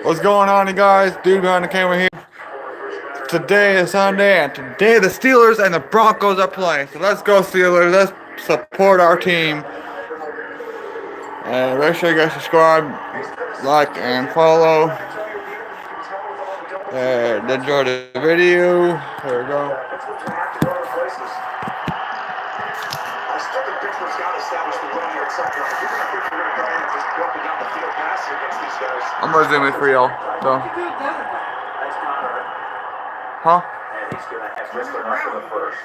What's going on, you guys? Dude behind the camera here. Today is Sunday, and today the Steelers and the Broncos are playing. So let's go, Steelers. Let's support our team. And make sure you guys subscribe, like, and follow. And enjoy the video. Here we go. I'm gonna zoom in for y'all. So. Huh? And he's going to have just enough for the first.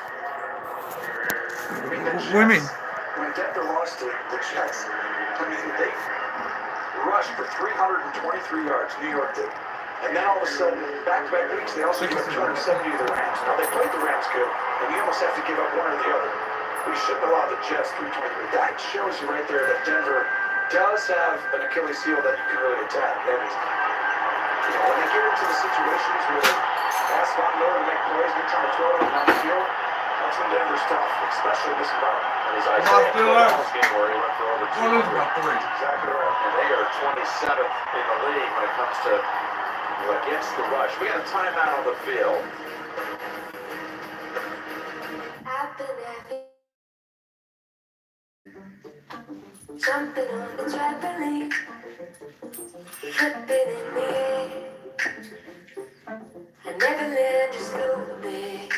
What do you mean? When Denver lost to the Jets, I mean, they rushed for 323 yards, New York did. And then all of a sudden, back-to-back weeks, they also gave up 270 to the Rams. Now, they played the Rams good, and you almost have to give up one or the other. We shouldn't allow the Jets 323. That shows you right there that Denver does have an Achilles heel that you can really attack. And, when they get into the situations where they ask Von Miller to make plays, they're trying to throw it down the field, that's when Denver's tough, especially in this environment. And as Isaiah Cordell's game where he went for over 200. Exactly right. And they are 27th in the league when it comes to against the rush. We got a timeout on the field. Jumping on the trampoline, flipping in the air. I never let you slow me.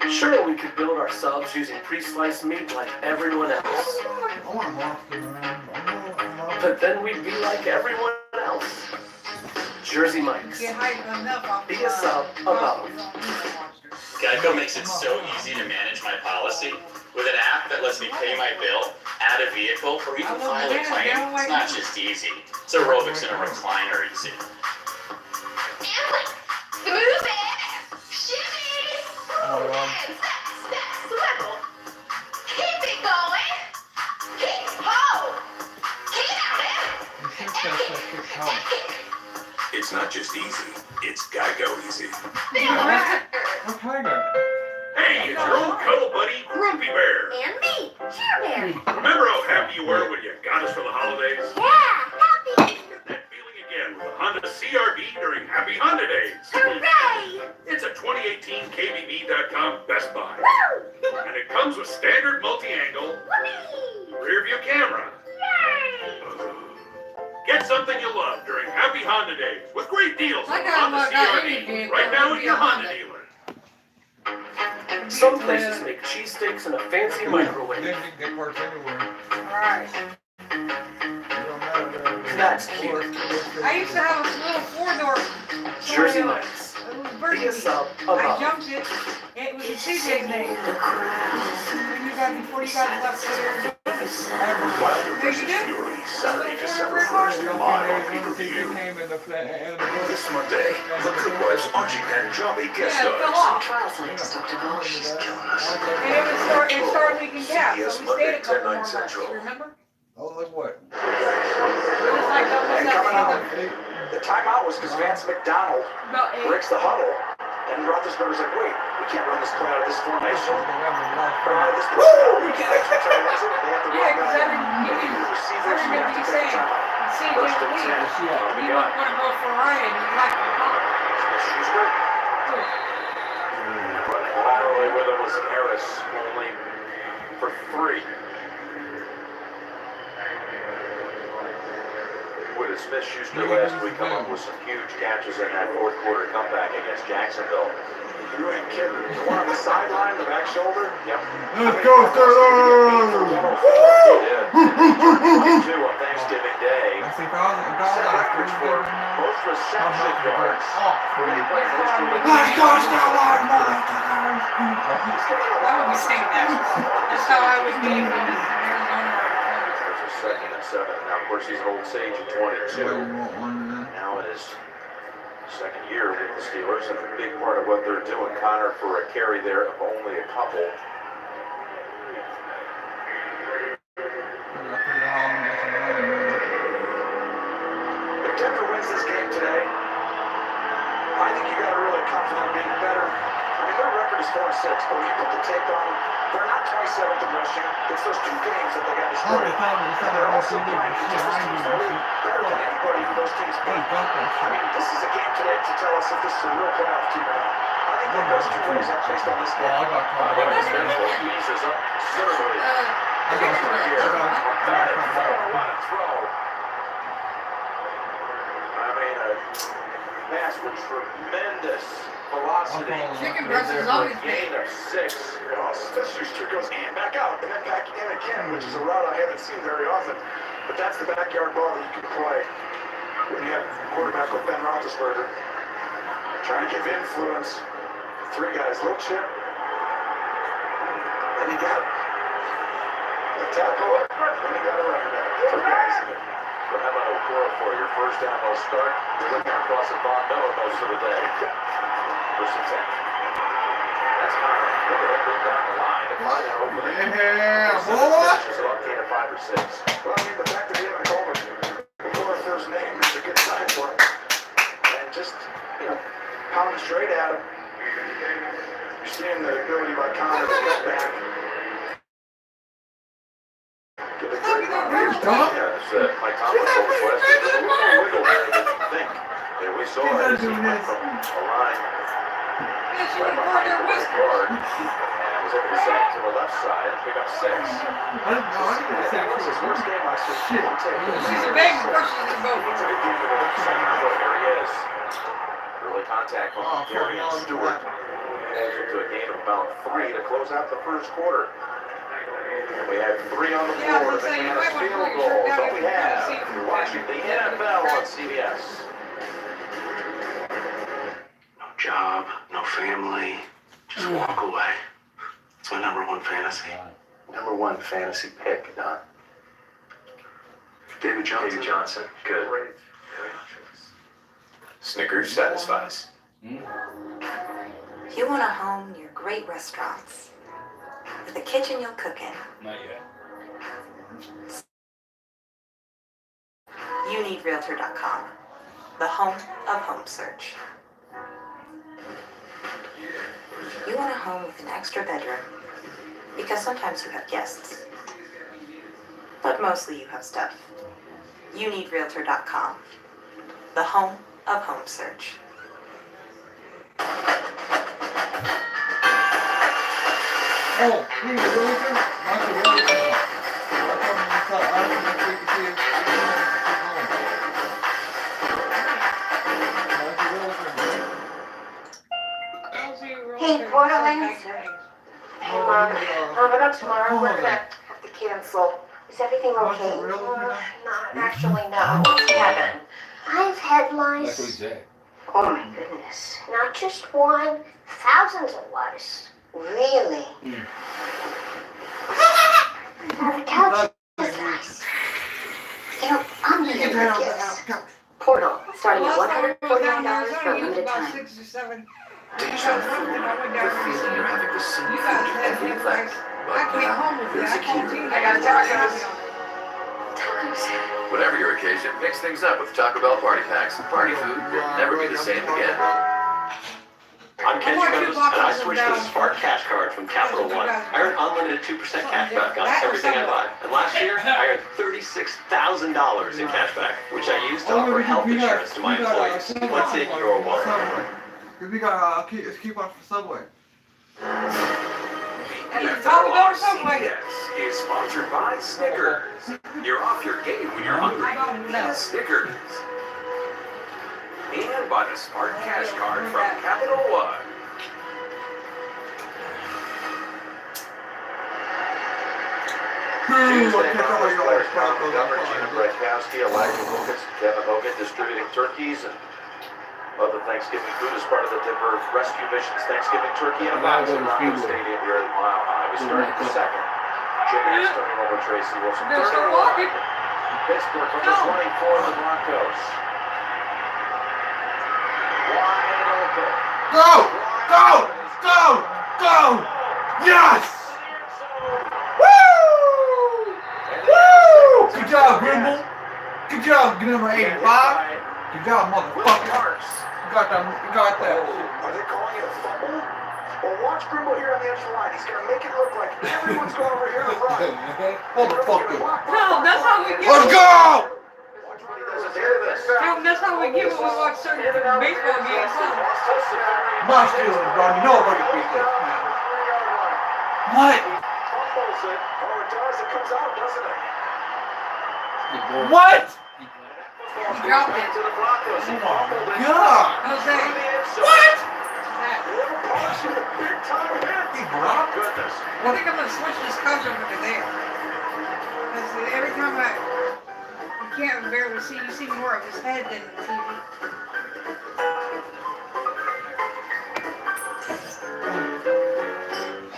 Sure, we could build our subs using pre-sliced meat like everyone else. But then we'd be like everyone else. Jersey Mike's. Be a sub above. Geico makes it so easy to manage my policy. With an app that lets me pay my bill, add a vehicle, or even file a claim, it's not just easy. It's aerobics in a recliner easy. Move it! Shimmy! Swivel! Keep it going! Keep ho! Keep out it! It's not just easy, it's Geico easy. Hey, it's your old cuddle buddy, Grumpy Bear. And me, Cheer Bear. Remember how happy you were when you got us for the holidays? Yeah, happy! Get that feeling again with the Honda CRV during Happy Honda Days. Hooray! It's a 2018 KBB.com Best Buy. Woo! And it comes with standard multi-angle, Whoopee! rear view camera. Yay! Get something you love during Happy Honda Days with great deals on Honda CRV right now at your Honda dealer. Some places make cheesesteaks in a fancy microwave. That's cute. I used to have a little four-door Jersey Mike's. Be a sub I above. jumped it. It was a CJ thing. Before you got left there. Wilder vs. Fury, Saturday, December 1st, live on pay-per-view. This Monday, the Good Wife's Archie Panjabi guest Yeah, it fell stars. off. She's killing us. And it started leaking gas. So we stayed a couple more months. Central. You remember? Oh, look what? It was like And coming out, almost the timeout was because Vance McDonald about breaks the huddle, and Roethlisberger's like, wait, we can't run this play out of this formation. This personnel, we can't extraterritorialize it. They have to Yeah, run because back. every Receivers, you have to he's take saying, time out. CJ First and 10. Lee, he We got wouldn't want to go for a ride, and he liked the pump. Schuster. Running laterally with him was Harris, only for 3. With Smith-Schuster last week come up with some huge catches in that fourth quarter comeback against Jacksonville. You ain't kidding. The one on the sideline, the back shoulder? Yep. Let's go, Steelers! He did. 22 on Thanksgiving Day. Set records for most reception yards. Let's go, Steelers, motherfuckers! I would be saying that. That's how I would be in Arizona. There's a 2nd and 7. Now, of course, he's an old sage at 22. Now in his second year with the Steelers, and a big part of what they're doing, Connor, for a carry there of only a couple. 4-6, but when you put the tape on, they're not 27th in rushing. It's those 2 games that they got destroyed. They're also grinding just as teams that lead better than anybody who those teams beat. I mean, this is a game today to tell us if this is a real playoff team or not. I think the best 2 plays out based on this game. Jesus up. Certainly. Pass with tremendous velocity. Chicken breast is always Gain of 6. Smith-Schuster goes and back out, and then back in again, which is a route I haven't seen very often. But that's the backyard ball that you can play when you have quarterback with Ben Roethlisberger. Trying to give influence. 3 guys, little chip. And he got a tackle, and he got a running back. 2 guys. But how about Okoro for your first down no start? You're looking across at Von Miller most of the day. First and 10. That's Conner. Look at that bring down the line to find an opening. Yeah, boy! So up gain of 5 or 6. Well, I mean, the fact that he haven't called him before first name is a good sign for him. And just, pounding straight at him. You're seeing the ability by Conner to step back. Get a great Mike Tomlin told us last year, there's a little more wiggle there than you think. And we saw it as he went from a line right behind the right guard and was able to sack to the left side and pick up 6. That was his worst game I saw. She's a big person in both. It's a good game for the center, but here he is. Early contact from Darian Stewart. To a gain of about 3 to close out the first quarter. And we have 3 on the board. The Kansas field goal is all we have. You're watching the NFL on CBS. No job, no family, just walk away. It's my #1 fantasy. #1 fantasy pick, Don. David Johnson. David Johnson. Good. Snickers satisfies. You want a home near great restaurants, with a kitchen you'll cook in. Not yet. You need Realtor.com, the home of home search. You want a home with an extra bedroom, because sometimes you have guests, but mostly you have stuff. You need Realtor.com, the home of home search. Oh, he's really good. Michael Wilson. I don't know if we can see him. Hey, Borderlands. Hey, Mom. I know tomorrow we're gonna have to cancel. Is everything okay? Not actually, no. Kevin. I have headlines. Oh my goodness. Not just one, thousands of letters. Really? The couch is nice. I'm looking for gifts. Portal, starting at $149 for a limited time. 6 or 7. Deja vu. The feeling you're having the same food every night. I came home with There's a that. key. I got tacos. Tacos. Whatever your occasion, mix things up with Taco Bell party packs. Party food will never be the same again. I'm Ken Jones, and I switched to the Spark Cash Card from Capital One. I earn unlimited 2% cash back on everything I buy. And last year, I earned $36,000 in cash back, which I used to offer health insurance to my employees. What's in your wallet? Because we got keep on for Subway. Taco Bell or Subway? CBS is sponsored by Snickers. You're off your game when you're hungry. Eat Snickers. And by the Smart Cash Card from Capital One. Tuesday, Conference Players Conference, Governor Gina Bradkowski, Elijah Wilkins, Kevin Hogan distributing turkeys and other Thanksgiving food as part of the Denver Rescue Mission's Thanksgiving Turkey and a box at Bronco Stadium here at Mile High. We started the second. Jim Nance turning over Tracy Wilson. There's Third no walking. Pittsburgh number 24 the Broncos. Wide open. Go! Go! Go! Go! Yes! Woo! Woo! Good job, Grimble. Good job, number 85. Good job, motherfucker. You got that. You got that. Are they calling it a fumble? Well, watch Grimble here on the edge of the line. He's going to make it look like everyone's going over here to run. Motherfucker. No, that's how we get. Let's go! Watch what he does at the end of this. No, that's how we get when we watch certain baseball games. Huh? My Steelers, bro. Nobody beat this, man. What? Fumbles it. Oh, it does. It comes out, doesn't it? What? Dropped it. To the Broncos. He fumbled it. God. Jose. What? That. Little Posh with a big-time hit. Bro. Goodness. I think I'm gonna switch this couch over to there. Because every time you can't barely see, you see more of his head than the TV.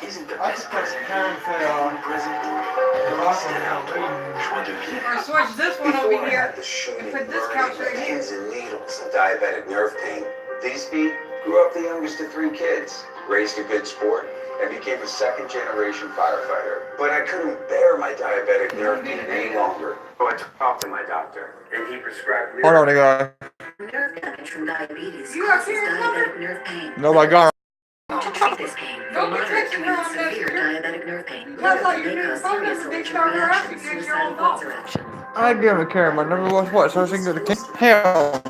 Isn't the I best just got present Karen say, one present? Stand out choix de vie. Or switch this one over here and put this couch right here. Pins and needles and diabetic nerve pain. These feet grew up the youngest of 3 kids, raised a good sport, and became a second-generation firefighter. But I couldn't bear my diabetic nerve pain any longer. So I talked to my doctor, and he prescribed Hold on, guys. Nerve damage from diabetes You got causes Karen diabetic nerve pain. No, I got To treat this pain, Don't from be moderate texting to her on severe that. diabetic nerve pain, That's like may your cause phone serious doesn't big allergic start her up reactions, against your own suicidal phone. thoughts or actions. I give a care. My number was what? So I was thinking of the king. Hell.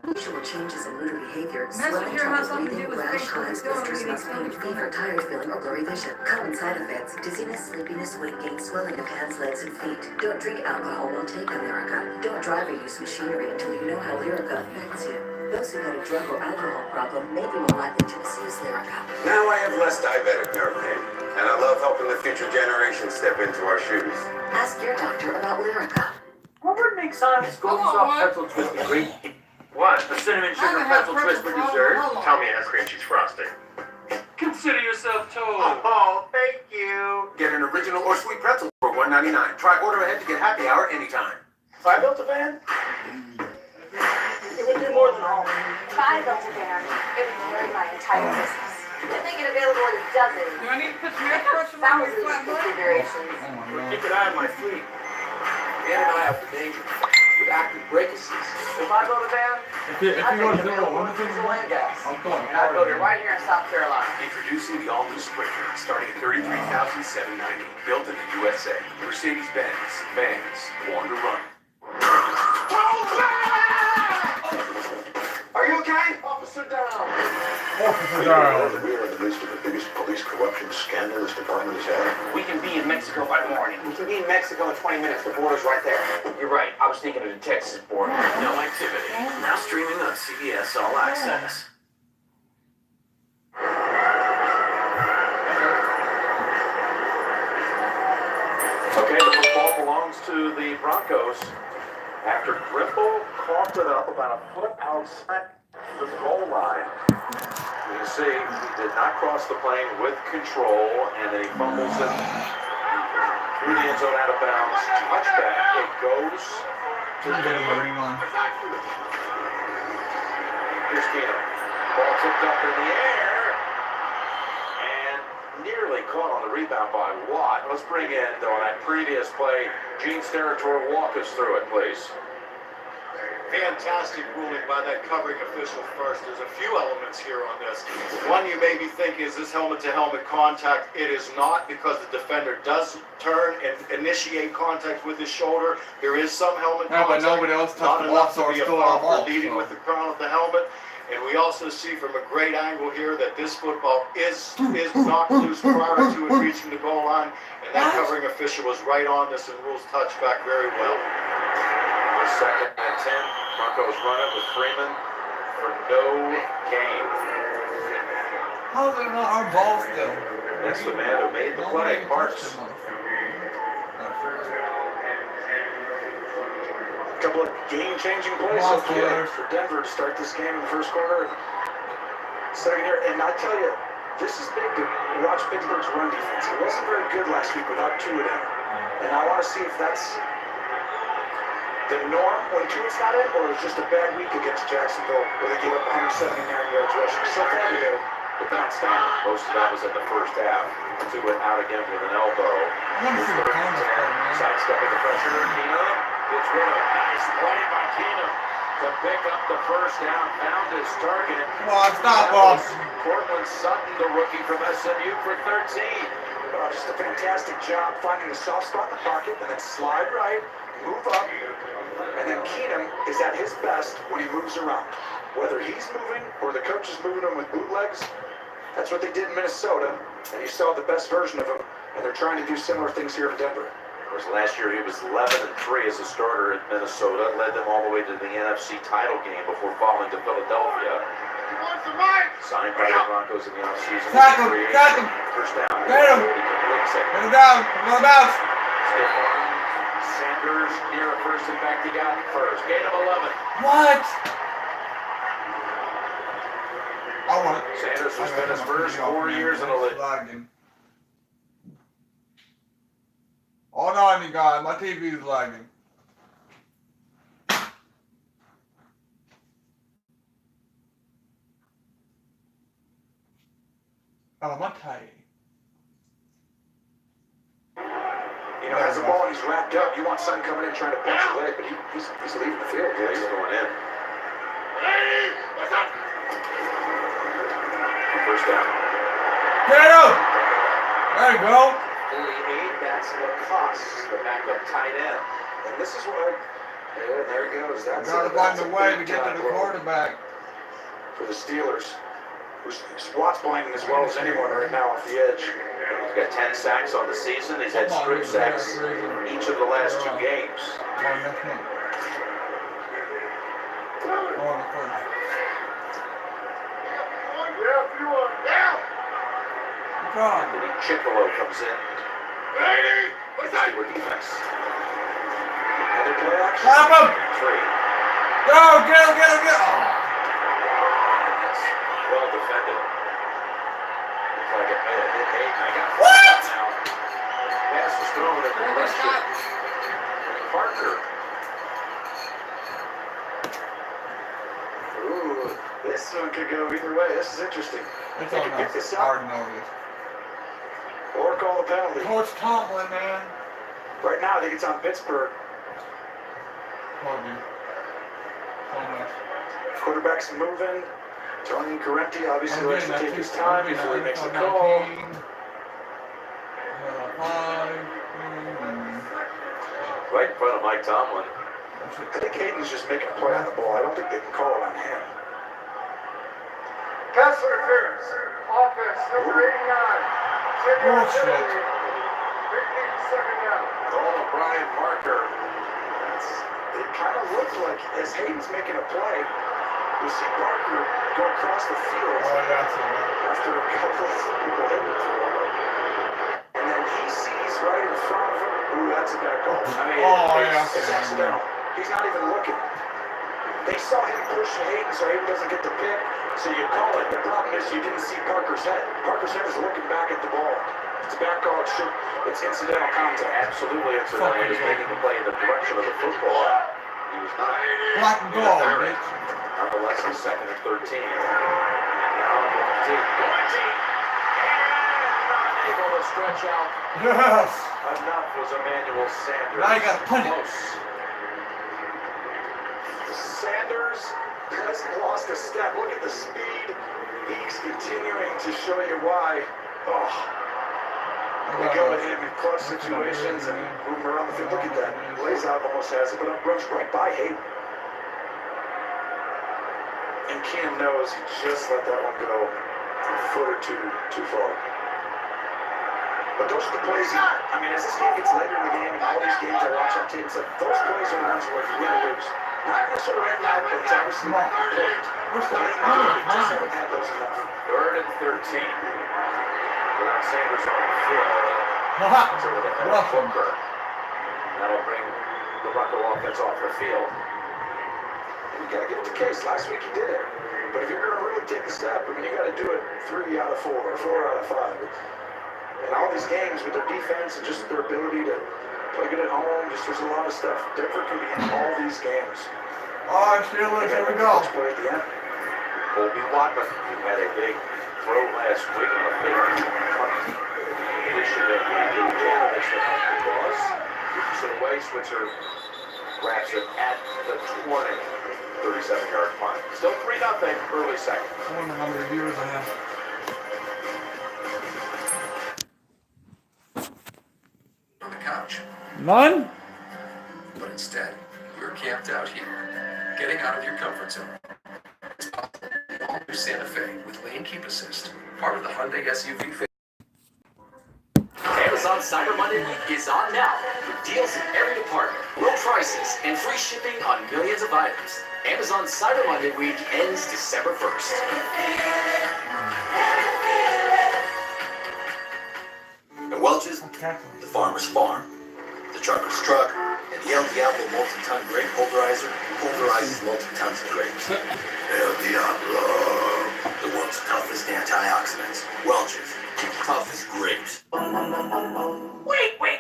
Unusual changes in mood or behavior, Message swelling, here has trouble something to do breathing, with rash, Facebook. hives, Don't blisters, really muscle pain, explain fever, tired feeling, or blurry vision. Common side effects: dizziness, sleepiness, weight gain, swelling of hands, legs, and feet. Don't drink alcohol while taking Lyrica. Don't drive or use machinery until you know how Lyrica affects you. Those who had a drug or alcohol problem may be more likely to misuse Lyrica. Now I have less diabetic nerve pain, and I love helping the future generation step into our shoes. Ask your doctor about Lyrica. What would make Sonic's Golden Come on, Soft what? Pretzel Twist great? What? The cinnamon I sugar haven't had pretzel twist for pretzel for dessert? how long? Tell me it has cream cheese frosting. Consider yourself told. Oh, thank you. Get an original or sweet pretzel for $1.99. Try order ahead to get happy hour anytime. If I built a van, it would do more than all. If I built a van, it would carry my entire business. They make it available in dozens, Do I need to put some air pressure on my thousands flat of butt? configurations. Keep an eye on my fleet. And an eye out for danger with active brake assist. If I build a van, If I'd you make want it to do available one with thing, diesel and gas. I'm going. And I'd build it right here in South Carolina. Introducing the all-new Sprinter, starting at $33,790. Built in the USA. Mercedes-Benz. Vans. Born to run. Are you okay? Officer down. Officer down. We are in the midst of the biggest police corruption scandal this department has had. We can be in Mexico by morning. We can be in Mexico in 20 minutes. The border's right there. You're right. I was thinking of the Texas border. No activity. Now streaming on CBS All Access. Okay, the football belongs to the Broncos. After Grimble coughed it up about a foot outside the goal line. You can see he did not cross the plane with control, and then he fumbles it through the end zone out of bounds. Touchback. It goes to I'm getting my the... ring on. Here's Keenum. Ball tipped up in the air. And nearly caught on the rebound by Watt. Let's bring in, though, on that previous play, Gene Steratore. Walk us through it, please. Fantastic ruling by that covering official first. There's a few elements here on this. One you maybe think, is this helmet-to-helmet contact? It is not, because the defender does turn and initiate contact with his shoulder. There is some helmet Yeah, but contact. nobody else touched Not the ball, enough so to be it's a still foul our ball, for leading so. with the crown of the helmet. And we also see from a great angle here that this football is knocked loose prior to it reaching the goal line. And that covering official was right on this and rules touchback very well. Second and 10. Broncos run it with Freeman for no gain. How is it not our ball still? That's the man who made the play, Parks. A couple of game-changing plays so far for Denver to start this game in the first quarter. Second here, and I tell you, this is big to watch Pittsburgh's run defense. It wasn't very good last week without Tua in. And I want to see if that's the norm when Tua's not in, or it's just a bad week against Jacksonville where they gave up 179 yards rushing. So far they do, but they're outstanding. Most of that was in the first half. Tua out again with an elbow. Sidestepping the pressure. Keenum gets rid of. Nice play by Keenum. to pick up the first down, found his target. Come on, stop us. Cortland Sutton, the rookie from SMU, for 13. Just a fantastic job finding a soft spot in the pocket and then slide right, move up, and then Keenum is at his best when he moves around. Whether he's moving or the coach is moving him with bootlegs, that's what they did in Minnesota, and you saw the best version of him, and they're trying to do similar things here in Denver. Of course, last year he was 11-3 as a starter at Minnesota, led them all the way to the NFC title game before falling to Philadelphia. Signed by the Broncos in the offseason. Tackle, tackle. First down. Get him. Get him down. Go bounce. Sanders near a first and back to got first. Gain of 11. What? I want it. Sanders has been his first 4 years in the league. Lagging. Hold on, you guys. My TV is lagging. Alamantai. You know, has the ball and he's wrapped up. You want Sutton coming in trying to punch your leg, but he's leaving the field. Yeah, he's going in. First down. Get him! There you go. That's Lacoste, the backup tight end. And this is why, yeah, there he goes. That's Gotta find a way to get to the quarterback. For the Steelers, who's Watt's playing as well as anyone right now off the edge. He's got 10 sacks on the season. He's had strip sacks each of the last 2 games. Anthony Chickolo comes in. Steeler defense. Another play action. Stop him! 3. Go! Get him! Get him! Get him! Well defended. Looks like it may have hit Hayden. I got what? Now. Pass was thrown at the pressure. Parker. Ooh, this one could go either way. This is interesting. It's They all could pick nice. this I already up know this. or call the penalty. Coach Tomlin, man. Right now, I think it's on Pittsburgh. Quarterback's moving. Tony Correnti obviously likes to take his time before he makes the call. Right in front of Mike Tomlin. I think Hayden's just making a play on the ball. I don't think they can call it on him. Pass interference. Offense, number 89. Bullshit. Second down. Oh, Brian Parker. It kind of looked like, as Hayden's making a play, you see Parker go across the field after a couple of people hit him for a while. And then he sees right in front of him, ooh, that's a bad call. I mean, it's accidental. He's not even looking. They saw him push Hayden so Hayden doesn't get the pick, so you call it. The problem is you didn't see Parker's head. Parker's head is looking back at the ball. It's a bad call. It's incidental contact. Absolutely incidental. He was making the play in the direction of the football. He was not. Black and gold, bitch. Nonetheless, he's second and 13. Now, unable to stretch out. Yes. Enough was Emmanuel Sanders. Now you gotta punch it. Close. Sanders hasn't lost a step. Look at the speed. He's continuing to show you why. Oh, we go with him in clutch situations and move him around the field. Look at that. Lays out, almost has it, but runs right by Hayden. And Keenum knows he just let that one go a foot or too far. But those are the plays, I mean, as this game gets later in the game, and all these games I watch on tape, it's like those plays are the ones where you win or lose. Not necessarily right now, but it's obviously not important. Just haven't had those enough. Third and 13. Without Sanders on the field. So with a head of Booker. That'll bring the Bronco offense off the field. You gotta give it to Case. Last week he did it. But if you're gonna really take a step, I mean, you gotta do it 3 out of 4 or 4 out of 5. And all these games with their defense and just their ability to play good at home, just there's a lot of stuff. Denver can be in all these games. All right, Steelers, here we go. Play at the end. Colby Watman, who had a big throw last week on a big completion that Andy Janovic was. Keeps it away. Switzer Wraps it at the 20. 37-yard punt. Still 3-0, early second. I wonder how many viewers I have. On the couch. None? But instead, you're camped out here, getting out of your comfort zone. It's possible. All new Santa Fe with Lane Keep Assist, part of the Hyundai SUV family. Amazon Cyber Monday Week is on now with deals in every department, low prices, and free shipping on millions of items. Amazon Cyber Monday Week ends December 1st. At Welch's, the farmer's farm, the trucker's truck, and the El Diablo multi-ton grape pulverizer pulverizes multi-tons of grapes. El Diablo, the world's toughest antioxidants. Welch's, tough as grapes.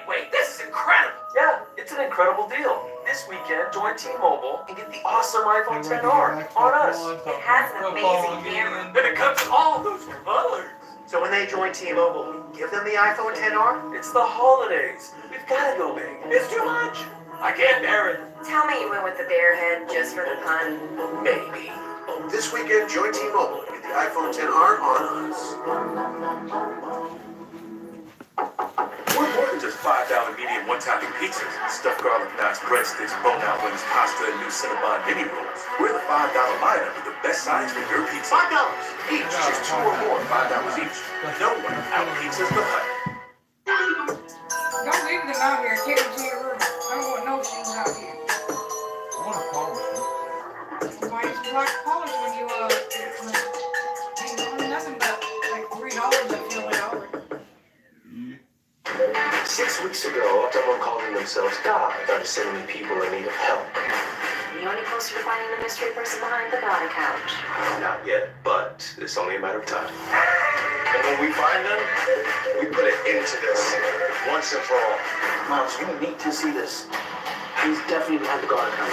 Wait, this is incredible! Yeah, it's an incredible deal. This weekend, join T-Mobile and get the awesome iPhone XR on us. It has an amazing camera. And it comes in all those colors. So when they join T-Mobile, give them the iPhone XR? It's the holidays. We've got to go big. It's too much. I can't bear it. Tell me you went with the bear head just for the pun. Maybe. This weekend, join T-Mobile and get the iPhone XR on us. We're more than just $5 medium one-topping pizzas, stuffed garlic knots, breadsticks, bone-out wings, pasta, and new Cinnabon mini rolls. We're the $5 lineup with the best sides for your pizza. $5 each, just 2 or more, $5 each. No one out-pizzas the Hut. Don't leave them out here. Take them to your room. I don't want no shoes out here. I want to polish Why you like polish when you ain't doing nothing but like $3 I feel like already. 6 weeks ago, someone calling themselves God started sending me people in need of help. You only closer to finding the mystery person behind the God account. Not yet, but it's only a matter of time. And when we find them, we put an end to this, once and for all. Miles, you need to see this. He's definitely behind the God account.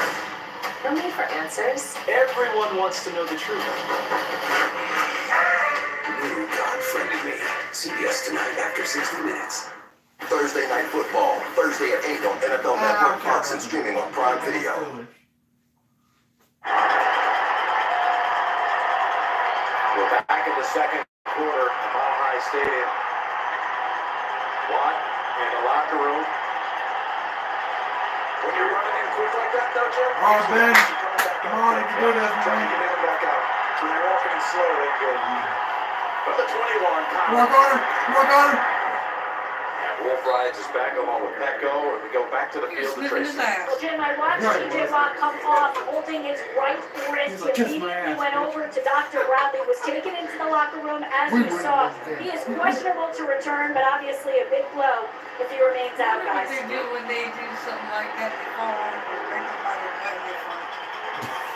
No need for answers. Everyone wants to know the truth. God friended me. CBS tonight after 60 Minutes. Thursday Night Football. Thursday at 8 on NFL Network, Fox, and streaming on Prime Video. We're back in the second quarter at Mile High Stadium. Watt in the locker room. When you're running in quick like that, though, Jim, Oh, Ben. Come on, you can do this, try to man. get him back out. When you're walking in slow, they go. But the 21 Work on him. Work on him. And Wolf rides us back along with Petco, and we go back to the field to Sniffing Tracy. his ass. Well, Jim, I watched TJ Watt come off holding his right wrist. He's like, He "Kiss my immediately ass." went over to Dr. Bradley, was taken into the locker room as we saw. He is questionable to return, but obviously a big blow if he remains out, What guys. they do when they do something like that, they fall on and break somebody butt and they fall.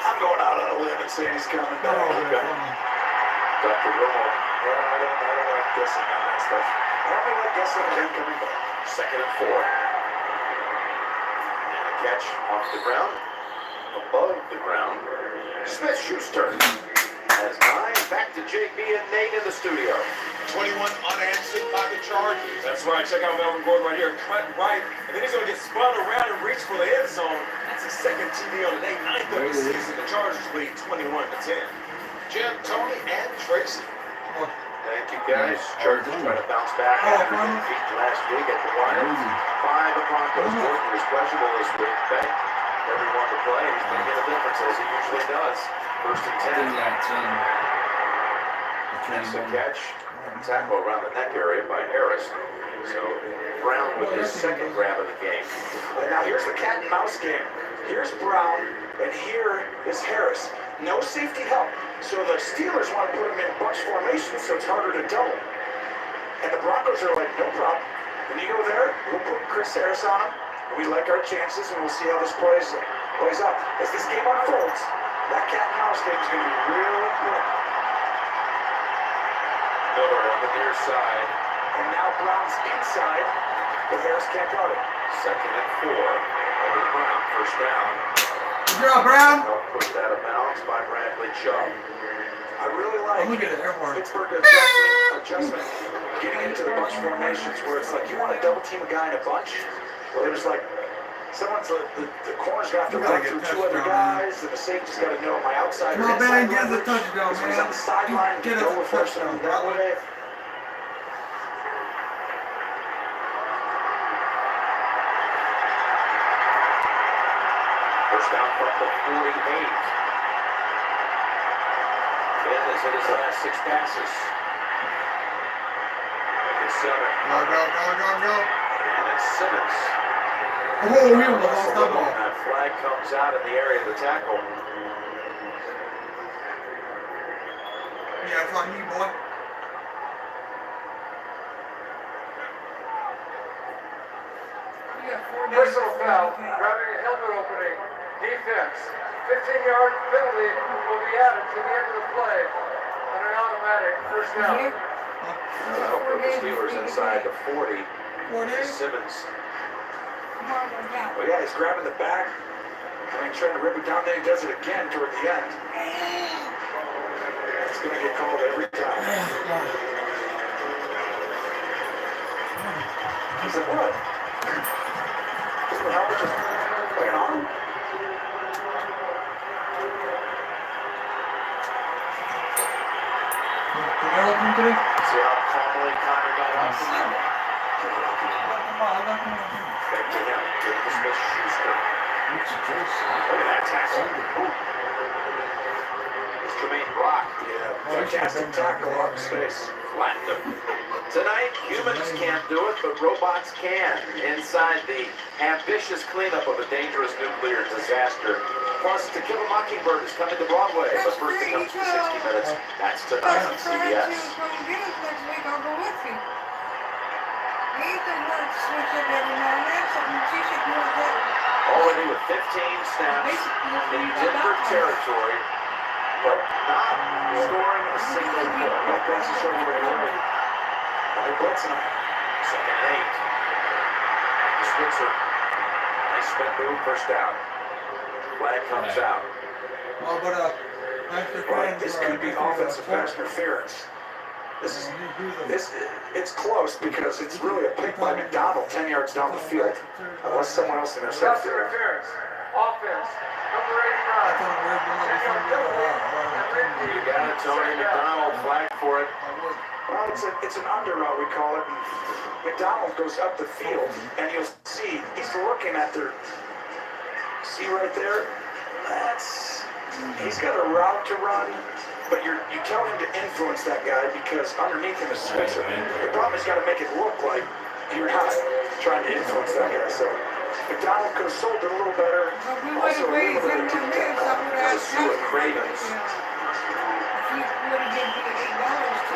I'm going out on a limb and saying he's coming back. Oh, Okay. man. Dr. Romo. Well, I don't like guessing on that stuff. I don't like guessing on him coming back. 2nd and 4. And a catch off the ground. Above the ground. Smith-Schuster has 9. Back to JB and Nate in the studio. 21 unanswered by the Chargers. That's right. Check out Melvin Gordon right here. Cut right. And then he's going to get spun around and reach for the end zone. That's his second TD on the day. 9th of the season. The Chargers lead 21-10. Jim, Tony, and Tracy. Thank you, guys. Chargers trying to bounce back after getting beat last week at the wire. 5 of Broncos. Gordon is questionable this week. Beck, everyone to play. He's going to get a difference as he usually does. 1st and 10. That's a catch. Tackle around the neck area by Harris. So Brown with his second grab of the game. And now here's the cat and mouse game. Here's Brown, and here is Harris. No safety help. So the Steelers want to put him in bunch formation so it's harder to double. And the Broncos are like, no problem. When you go there, we'll put Chris Harris on him. And we like our chances, and we'll see how this plays out. As this game unfolds, that cat and mouse game is going to be real important. Miller on the near side. And now Brown's inside, but Harris can't guard it. 2nd and 4. Over to Brown. 1st down. Good job, Brown. Pushed out of bounds by Bradley Chubb. I really like Look at the airport. Pittsburgh adjustment, getting into the bunch formations where it's like you want to double team a guy in a bunch. Well, there's like Someone's the corner's gonna have to You gotta run get through two other touchdown, guys, and the safety's gotta know my outside Come on, or inside man, get us a leverage. touchdown, This one's man. on the sideline, Get us go a with first touchdown, down that brother. way. First down from the 48. Ben has hit his last 6 passes. Making 7. Go. And it's Simmons. Oh, he almost lost that ball. That flag comes out in the area of the tackle. Yeah, it's on you, boy. You got 4 days. Personal foul, grabbing a helmet opening. Defense. 15-yard penalty will be added to the end of the play on an automatic first down. That'll put the Steelers inside the 40. 4 days? Simmons. Well, yeah, he's grabbing the back. I mean, trying to rip it down, then he does it again toward the end. It's gonna get called every time. He said, what? Doesn't help it just play it on? See how calmly Connor got up? Back to him. Give the Smith-Schuster. Look at that tackle. It's Jermaine Brock. Yeah, fantastic tackle off his face. Flattened him. Tonight, humans can't do it, but robots can. Inside the ambitious cleanup of a dangerous nuclear disaster. Plus, To Kill a Mockingbird is coming to Broadway, but first it comes to 60 Minutes. That's tonight on CBS. Come get us next week, I'll go with you. We ain't gonna let it switch up every now and then, something she should do with that. Already with 15 snaps in Denver territory, but not scoring a single point. No passes over the line. They're blitzing him. Second and 8. Switzer. Nice spin move, first down. Flag comes out. Oh, but Right, this could be offensive pass interference. It's close because it's really a pick by McDonald 10 yards down the field. Unless someone else intercepts it. Interference. Offense. Number 89. You got it, Tony McDonald. Flag for it. Well, it's an under route, we call it. And McDonald goes up the field, and you'll see he's looking at their. See right there? He's got a route to run, but you tell him to influence that guy because underneath him is Switzer. The problem is got to make it look like you're not trying to influence that guy. So McDonald could have sold it a little better. Also, a little bit of to Stewart Cravens.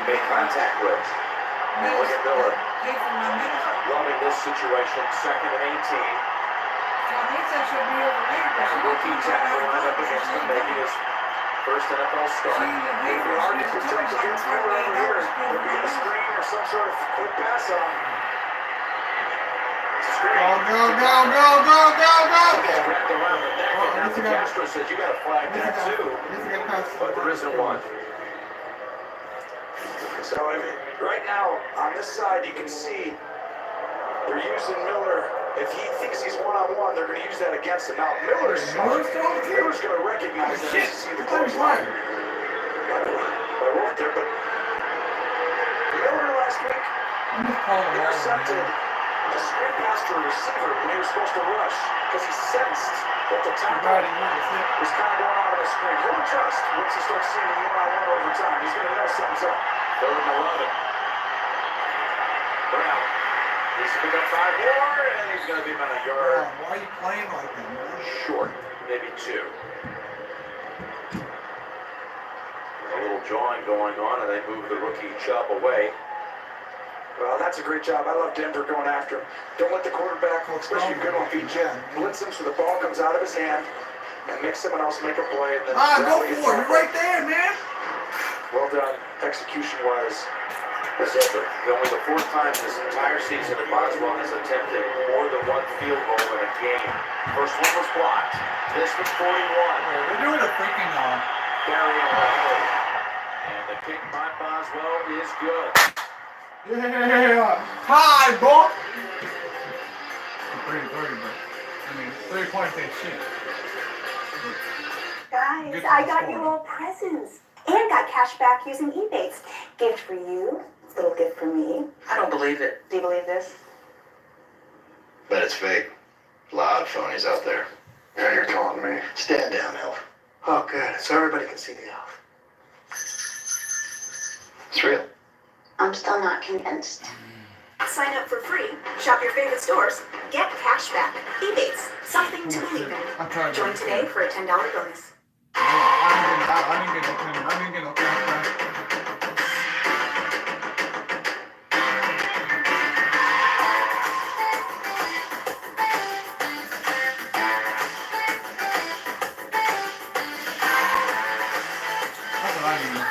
Make contact with. And look at Miller. Loving this situation. Second and 18. And rookie tackle lined up against him, making his first NFL start. It'd be hard to protect against Miller over here. There'd be a screen or some sort of quick pass on. Go. Wrapped around the neck, and now Castro says you got to flag that too. But there isn't one. So I mean, right now on this side you can see they're using Miller. If he thinks he's one-on-one, they're going to use that against him. Now Miller's going to recognize that. See the close line. I wrote there, but Miller last week intercepted a screen pass to a receiver when he was supposed to rush because he sensed that the tackle was kind of going on the screen. He'll adjust once he starts seeing him one-on-one over time. He's going to know something's up. Third and 11. Brown needs to pick up 5 more, and he's going to be about a yard. Why are you playing like that, man? Short, maybe 2. A little jawing going on, and they move the rookie Chubb away. Well, that's a great job. I love Denver going after him. Don't let the quarterback, especially a good one, beat you. Blitz him so the ball comes out of his hand and make someone else make a play. And then Go for it. You're right there, man. Well done, execution-wise. This is only the 4th time this entire season that Boswell has attempted more than 1 field goal in a game. First one was blocked. This was 41. They're doing a freaking Barry O'Reilly. And the kick by Boswell is good. Yeah. Hi, boy. Pretty, but I mean, 3 points ain't shit. Guys, I got you all presents and got cash back using Ebates. Gift for you, little gift for me. I don't believe it. Do you believe this? Bet it's fake. A lot of phonies out there. Yeah, you're taunting me. Stand down, Elf. Oh, good. So everybody can see the elf. It's real. I'm still not convinced. Sign up for free, shop your favorite stores, get cash back. Ebates, something to believe in. I'm trying to Join today for a $10 bonus. I didn't get no cash back. That's what I need.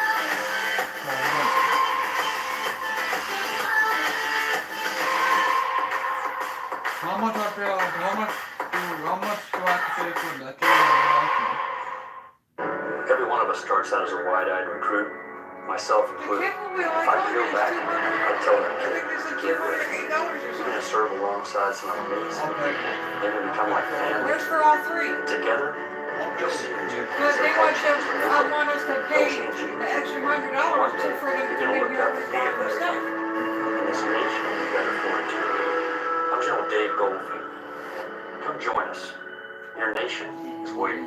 How much I feel? How much do I have to pay for that? Every one of us starts out as a wide-eyed recruit, myself included. If I peel back, I'd tell them, get ready. You're going to serve alongside some amazing people. They're going to become like family. Where's for all three? Together, you'll see it too. But they want us to pay the extra $100 to for them to You're going to make look up and be a your better stuff. And this nation will be better for it too. I'm General Dave Goldfinger. Come join us. Your nation is waiting.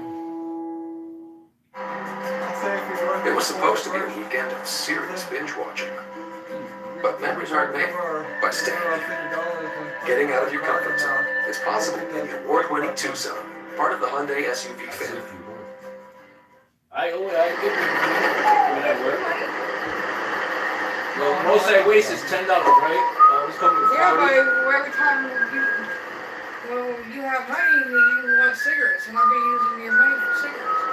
It was supposed to be a weekend of serious binge watching. But memories aren't made by staying here. Getting out of your comfort zone is possible in the award-winning Tucson, part of the Hyundai SUV family. I did when I work. Well, most I waste is $10, right? It's coming to Yeah, Friday. but every time you have money, you want cigarettes, and I've been using your money for cigarettes.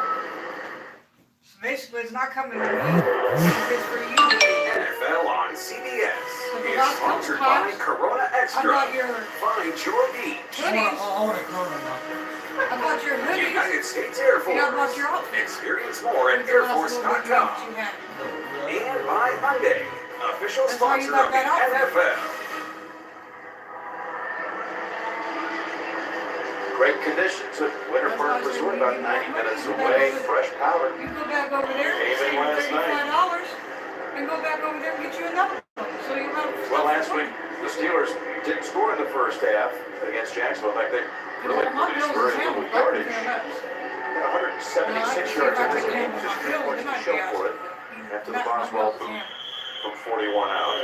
So basically, it's not coming to me. It's for you. NFL on CBS is sponsored by Corona Extra. I bought your Find your beach. hoodies. I want a Corona. I bought your hoodies. United States Air Force. And I bought your outfit. Experience more at airforce.com. And by Hyundai, official That's why you sponsor got of the that outfit. NFL. Great conditions at Winter Park Resort, about 90 minutes away. Fresh powder. You go back over there, Came in save last night. $35, and go back over there and get you another one. So you have. Well, last week, the Steelers didn't score in the first half against Jacksonville. In fact, they really produced very little yardage. Got 176 yards in this game, just 3 points to show for it. After the Boswell boot from 41 out.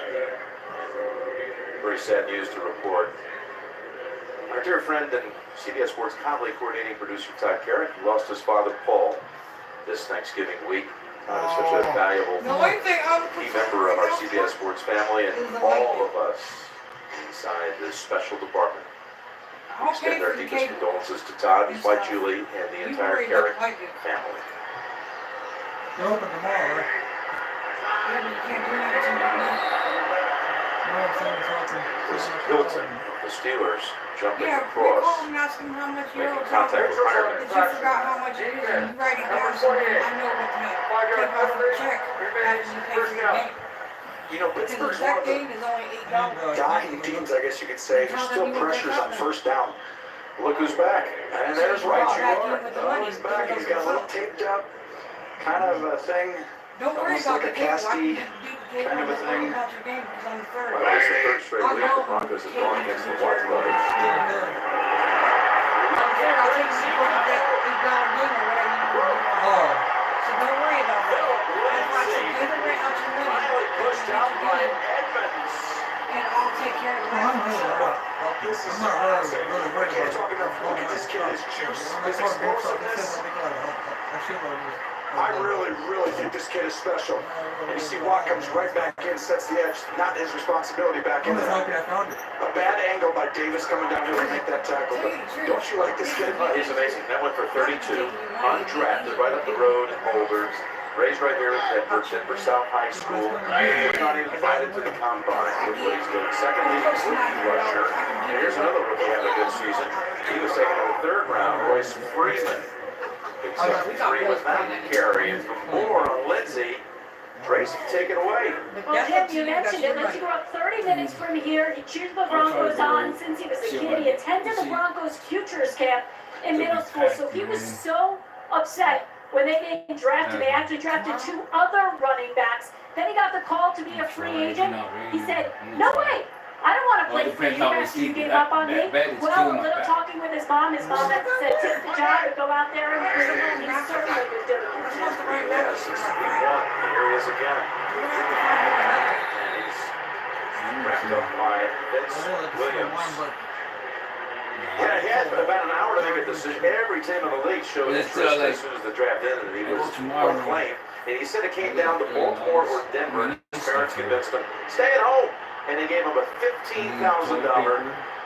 Very sad news to report. Our dear friend and CBS Sports colleague, coordinating producer Todd Carrick, lost his father, Paul, this Thanksgiving week. Such a valuable key member of our CBS Sports family, and all of us inside this special department. We extend our deepest condolences to Todd, his wife Julie, and the entire Carrick family. They're open tomorrow, right? This Hilton of the Steelers jumping Yeah, across, call and ask him how much you owe. making contact with Ireland. If you forgot how much it is, and you write it down so I know what to take off the check after you pay for the game. You know, Because Pittsburgh's that one of the game is only $8. dying teams, I guess you could say. There's still pressures on first down. Look who's back. And there's right, you are. Oh, he's back. He's got a little taped up kind of a thing. Don't worry Almost about like a the game. casty kind of a thing. About your game because I'm third. Well, it's the third straight week the Broncos have gone against the Watch Brothers. I'm third. I'll take you to that $8 game or whatever you want. So don't worry about that. That's why I said give away out your money. Finally pushed out by Edmonds. And I'll take care of the rest. This is awesome. I can't talk enough. Look at this kid, his juice, his explosiveness. I really think this kid is special. And you see Watt comes right back in, sets the edge. Not his responsibility back in there. A bad angle by Davis coming down here to make that tackle. But don't you like this kid? He's amazing. That went for 32. Undrafted, right up the road in Boulder. Raised right here at Denver South High School. Was not even invited to the combine. Look what he's doing. Second leading rookie rusher. And here's another rookie having a good season. He was taken in the third round. Royce Freeman. Big 63 with that carry. And for more on Lindsay, Tracy, take it away. Well, Tim, you mentioned it. Lindsey grew up 30 minutes from here. He cheered the Broncos on since he was a kid. He attended the Broncos Futures Camp. in middle school. So he was so upset when they didn't draft him. They actually drafted 2 other running backs. Then he got the call to be a free agent. He said, "No way. I don't want to play for you after you gave up on me." Well, a little talking with his mom had said, "Take the job and go out there and win." He certainly was doing it. Yeah, 61. Here he is again. And he's wrapped up by Vince Williams. Yeah, he had about an hour to make a decision. Every team in the league showed interest as soon as the draft ended, and he was proclaimed. And he said it came down to Baltimore or Denver. His parents convinced him, stay at home. And they gave him a $15,000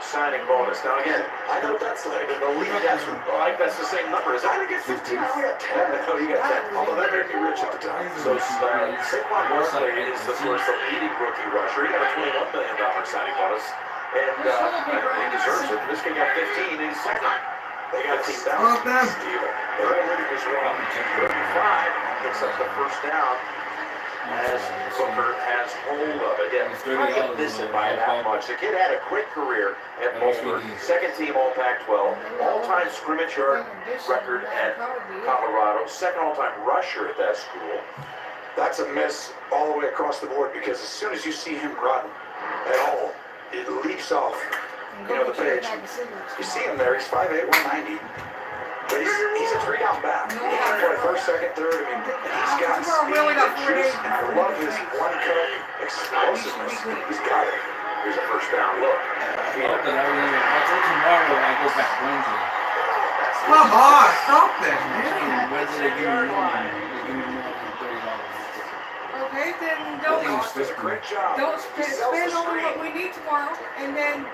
signing bonus. Now again, I know that's like in the league. That's the same number. Is I get 15? I got 10. No, you got 10. Although that made me rich at the time. So Saquon Barkley is the leading rookie rusher. He got a $21 million signing bonus. And he deserves it. This guy got 15. He's second. They got 15,000. Everybody was wrong. 35 picks up the first down as Booker has hold of it. Yeah, I can miss it by that much. The kid had a great career at Boulder. Second team All Pac-12. All-time scrimmage yard record at Colorado. Second all-time rusher at that school. That's a miss all the way across the board because as soon as you see him run at all, it leaps off, the page. You see him there, he's 5'8", 190. But he's a 3-down back. He can play first, second, third. I meing, he's got speed and juice, and I love his one-cut explosiveness. He's got it. Here's a first down look. Tomorrow I go back Wednesday. Come on, stop that, Wednesday they give me more. Okay, then don't does a great job. spend only what we need tomorrow, and then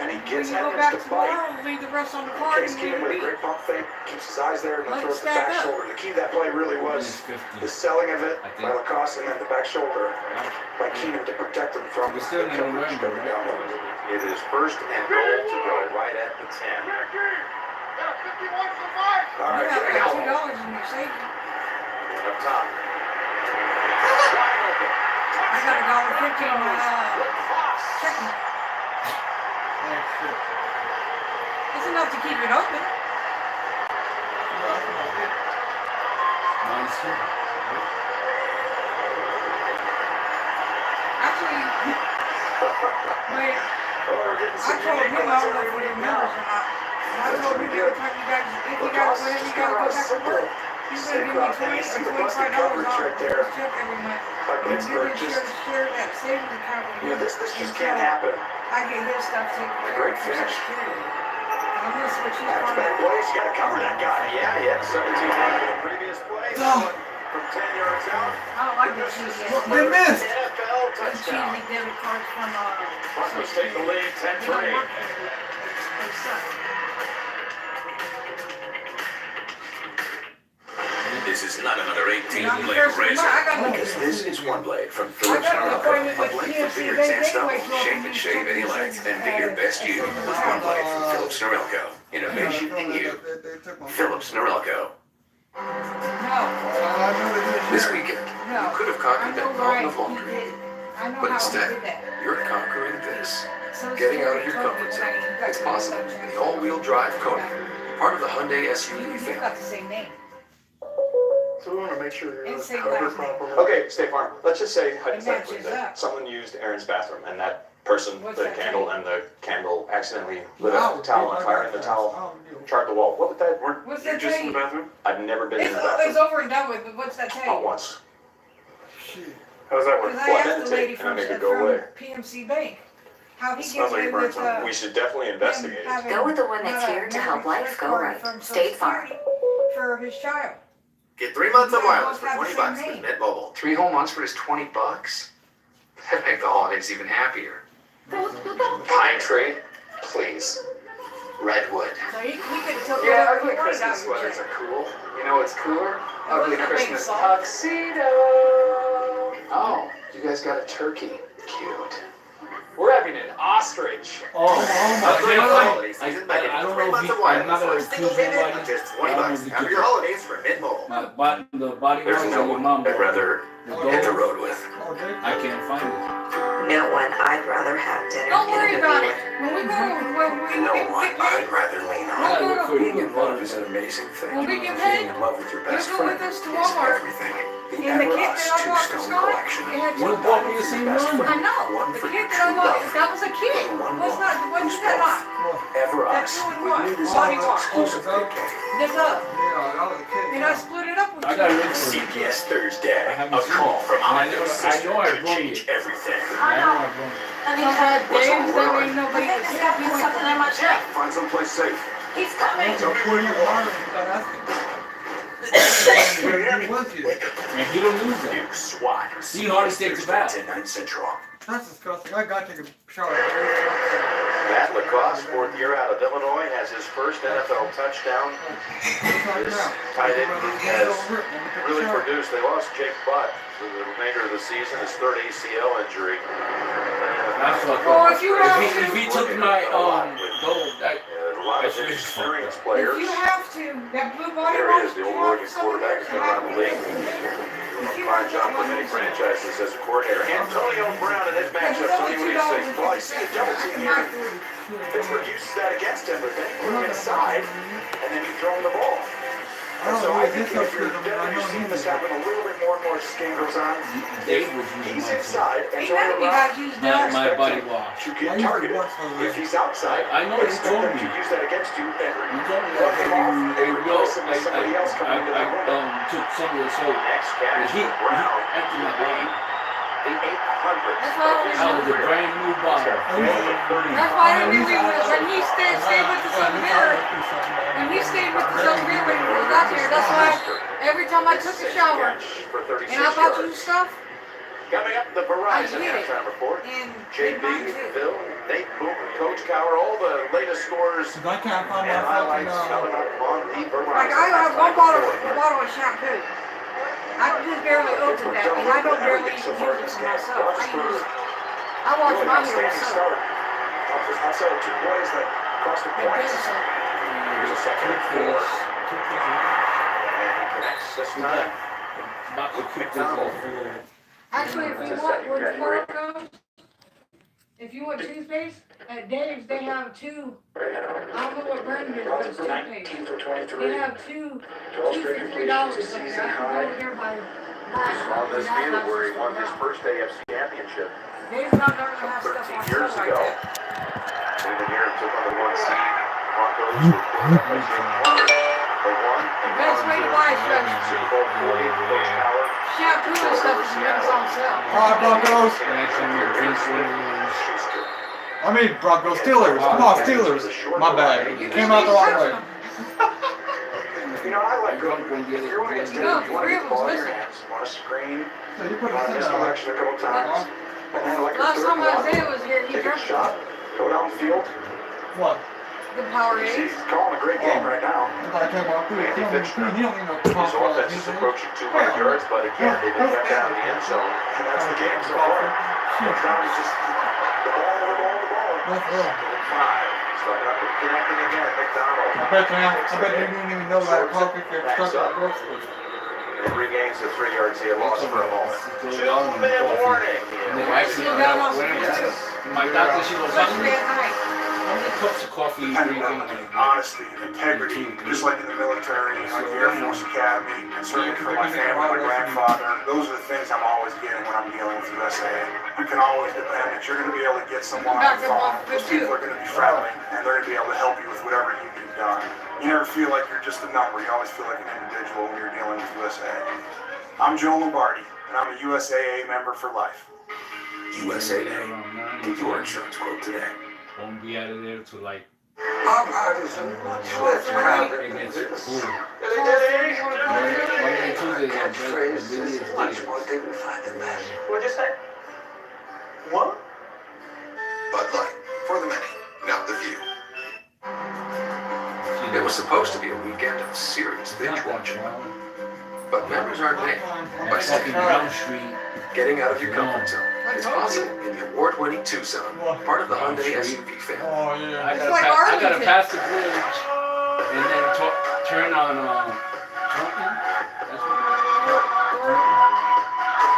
he when gets you go back Evans to fight. tomorrow, leave the rest on the card Case and leave Keenum it with a be. great pump fake, keeps his eyes there and then Let throws it the stack back up. shoulder. The key to that play really was the selling of it by Lacoste and then the back shoulder by Keenum to protect him from the coverage coming down. It is first and goal to go right at the 10. All right, here we go. $2 in your savings. Up top. I got $1.50 on my checking. It's enough to keep it open. Actually, wait. I told him, I don't know if he remembers or not. I told him every time you guys, if you guys, whenever you guys go back to work, he's gonna give me $20 or $25 off his check every month. And he didn't share that savings account with me. This just can't happen. I get his stuff taken care of. Great finish. I'm gonna switch his That's phone. bad plays. You gotta cover that guy. Yeah. 17 on the previous play. From 10 yards out. I don't like the cheesy. They missed. NFL The touchdown. cheesy debit cards from Broncos take the lead 10-3. This is not another 18-blade I razor. got Because this is one blade from I Philips got an Norelco. appointment A with blade for PNC beards Bank and stubble. anyway, so Shape and shave any length and be your best you with one blade from Philips Norelco. Innovation in you. Philips Norelco. This weekend, you could have conquered that mountain of laundry. But instead, you're conquering this. Getting out of your comfort zone. It's possible in the all-wheel drive Kona, part of the Hyundai SUV You've family. got the same name. So we want to make sure you're And same covered last name. properly. Okay, State Farm, let's just say hypothetically matches that up. someone used Aaron's bathroom and that person What's lit a that candle mean? and the candle accidentally lit a towel on fire and the towel charred the wall. What would that, weren't What's you that just tell in the you? bathroom? I've never been in It's, the bathroom. it's over and done with, but what's that tell Not you? once. How does that work? Because I Well, I asked the lady meditate and I from, make it go away. PMC Bank, how he It gets smells like away it burns with, something. We should definitely investigate it. Go with the one that's here to help life go right. State Farm. For his child. Get 3 months of They wireless both for have the $20 same with name. Mint Mobile. 3 whole months for just $20? That'd make the holidays even happier. Pine tree, please. Redwood. So he could have took Yeah, whatever ugly he wanted out Christmas of your sweaters check. are cool. You know what's cooler? Ugly What's the Christmas big song? tuxedo. Oh, you guys got a turkey. Cute. We're having an ostrich. Oh my God. Holiday season, I don't know if months he, of I'm not wireless gonna for a single accuse payment nobody. of just I don't know $20. if he Have took your holidays for Mint Mobile. the body There's parts no of your one mom. I'd rather The hit the dog, road with. I can't find it. know when I'd rather have dinner Don't in a worry movie about it. with. When we go, when You know what I'd rather lean on? Being in love is an amazing thing. When we get paid, Being in love with your best you go with friend us to is Walmart. everything. The And the Ever kid Us that I bought for two-stone Scott, collection. it had One two bought bottles. me the same best I friend. know. One The for kid your that I true bought, love. that was a kid. One Was not, bought. wasn't Use that both. not? Ever That Us. two and With one. new Body designs wash. exclusive to K. This up. And I split it up with I you. got a ring for it. CPS Thursday. I haven't A seen call it. from I Ivan's know sister I could broke change it. everything. I know I broke it. I mean, I've had what's days on that board? ain't nobody I think there's gotta be something in my check. Find someplace safe. He's coming. Tell me where you are. And he don't lose it. New SWAT. He hardly takes a bath. 10, 9 Central. That's disgusting. I got to take a shower. Matt Lacoste, fourth year out of Illinois, has his first NFL touchdown. This tight end has really produced. They lost Jake Butt for the remainder of the season, his third ACL injury. That's what Well, if you have if he took my gold, that A lot of inexperienced players. If you have to, that blue body There he is, wash, the you old want Oregon some of quarterback yours, who's been you have around the to. league. Doing a fine job for many franchises as a coordinator. Antonio Brown in his matchup, Tony, what do you say? Well, I see a double team here. Pittsburgh uses that against him, but then you put him inside, and then you throw him the ball. And so I think if you're seeing this happen a little bit more and more as this game goes on, Dave was he's inside, Ain't Antonio none of you Brown guys use that. my body wash. to get targeted. If he's outside, I know he expect told them me. to use that against you and He told me run him off that and replace him with somebody else coming into the window. took some of the soap. Next The catch, heat Brown. emptied my body. The 800th. That's why I That was a brand new bottle. That's why I knew he was, when he stayed with the Sun Beer, when he stayed with the Sun Beer when he was out there, that's why every time I took a shower and I bought you stuff, Coming up, the Verizon I get it. halftime report. and JB, mine too. Phil, Nate, Boom, Coach Cower, all the latest scores I can't find and my highlights fucking, coming up on the Verizon. Like I have one bottle of shampoo. I just barely opened that, and I don't barely use it for myself. I wash my hair myself. I saw the two boys that crossed the It points. does that. Here's a second and 4. And he connects this time. About to cook this all full. Actually, if you want, where tomorrow goes, if you want toothpaste, at Dave's they have two, I don't know what brand it is, but it's toothpaste. They have two for $3 up there. I can go over there by. On this field where he won his first AFC championship Dave's not gonna have some stuff 13 on years sale like ago. that. Even here took on the 1 seed. Broncos with they won. The best way to buy stuff, Super Bowl 40, Coach Howard. shampoo and stuff is when it's on sale. Alright, Broncos. I mean, Broncos, Steelers. Come on, Steelers. My bad. Came out the wrong way. You know, I like going if you're going against No, David, you want to three get of the ball in them's your hands. You want to screen. So you You put want to it miss in an election a couple times. And then like a Last third time one, Isaiah was here, he take a dropped shot, go downfield. What? the Powerade. He's calling a great game right now. I came out through. Andy Fitzgerald. He don't even know His what offense is approaching 200 yards, but again, they've been kept out of the end zone. And that's the game so far. Now he's just the ball. That's real. 5. Starting up and connecting again. McDonald. I bet you didn't even know that puck if you're stuck at the grocery. It regains the 3 yards he had lost for a moment. 2-minute warning. Actually, my doctor, she goes, Especially at night. how many cups of coffee you Depending drinking? on honesty and integrity, just like in the military, like the Air Force Academy, and certainly for my family, my grandfather, those are the things I'm always getting when I'm dealing with USAA. You can always depend that you're going to be able to get someone on the phone. Those people are going to be friendly, and they're going to be able to help you with whatever you need done. You never feel like you're just a number. You always feel like an individual when you're dealing with USAA. I'm Joe Lombardi, and I'm a USAA member for life. USAA. Get your insurance quote today. Won't be out of there till like I'm Addison. it gets cool. Monday and Tuesday, it's much more dignified than that. What'd you say? What? Bud Light. For the many, not the few. It was supposed to be a weekend of serious binge watching. But memories aren't made by stepping Brown out, Street. getting out of your comfort zone. It's possible in the award-winning Tucson, part of the Hyundai SUV family. Oh, yeah. I It's gotta, like I gotta Arlington. pass the bridge and then turn on Trumpton. That's what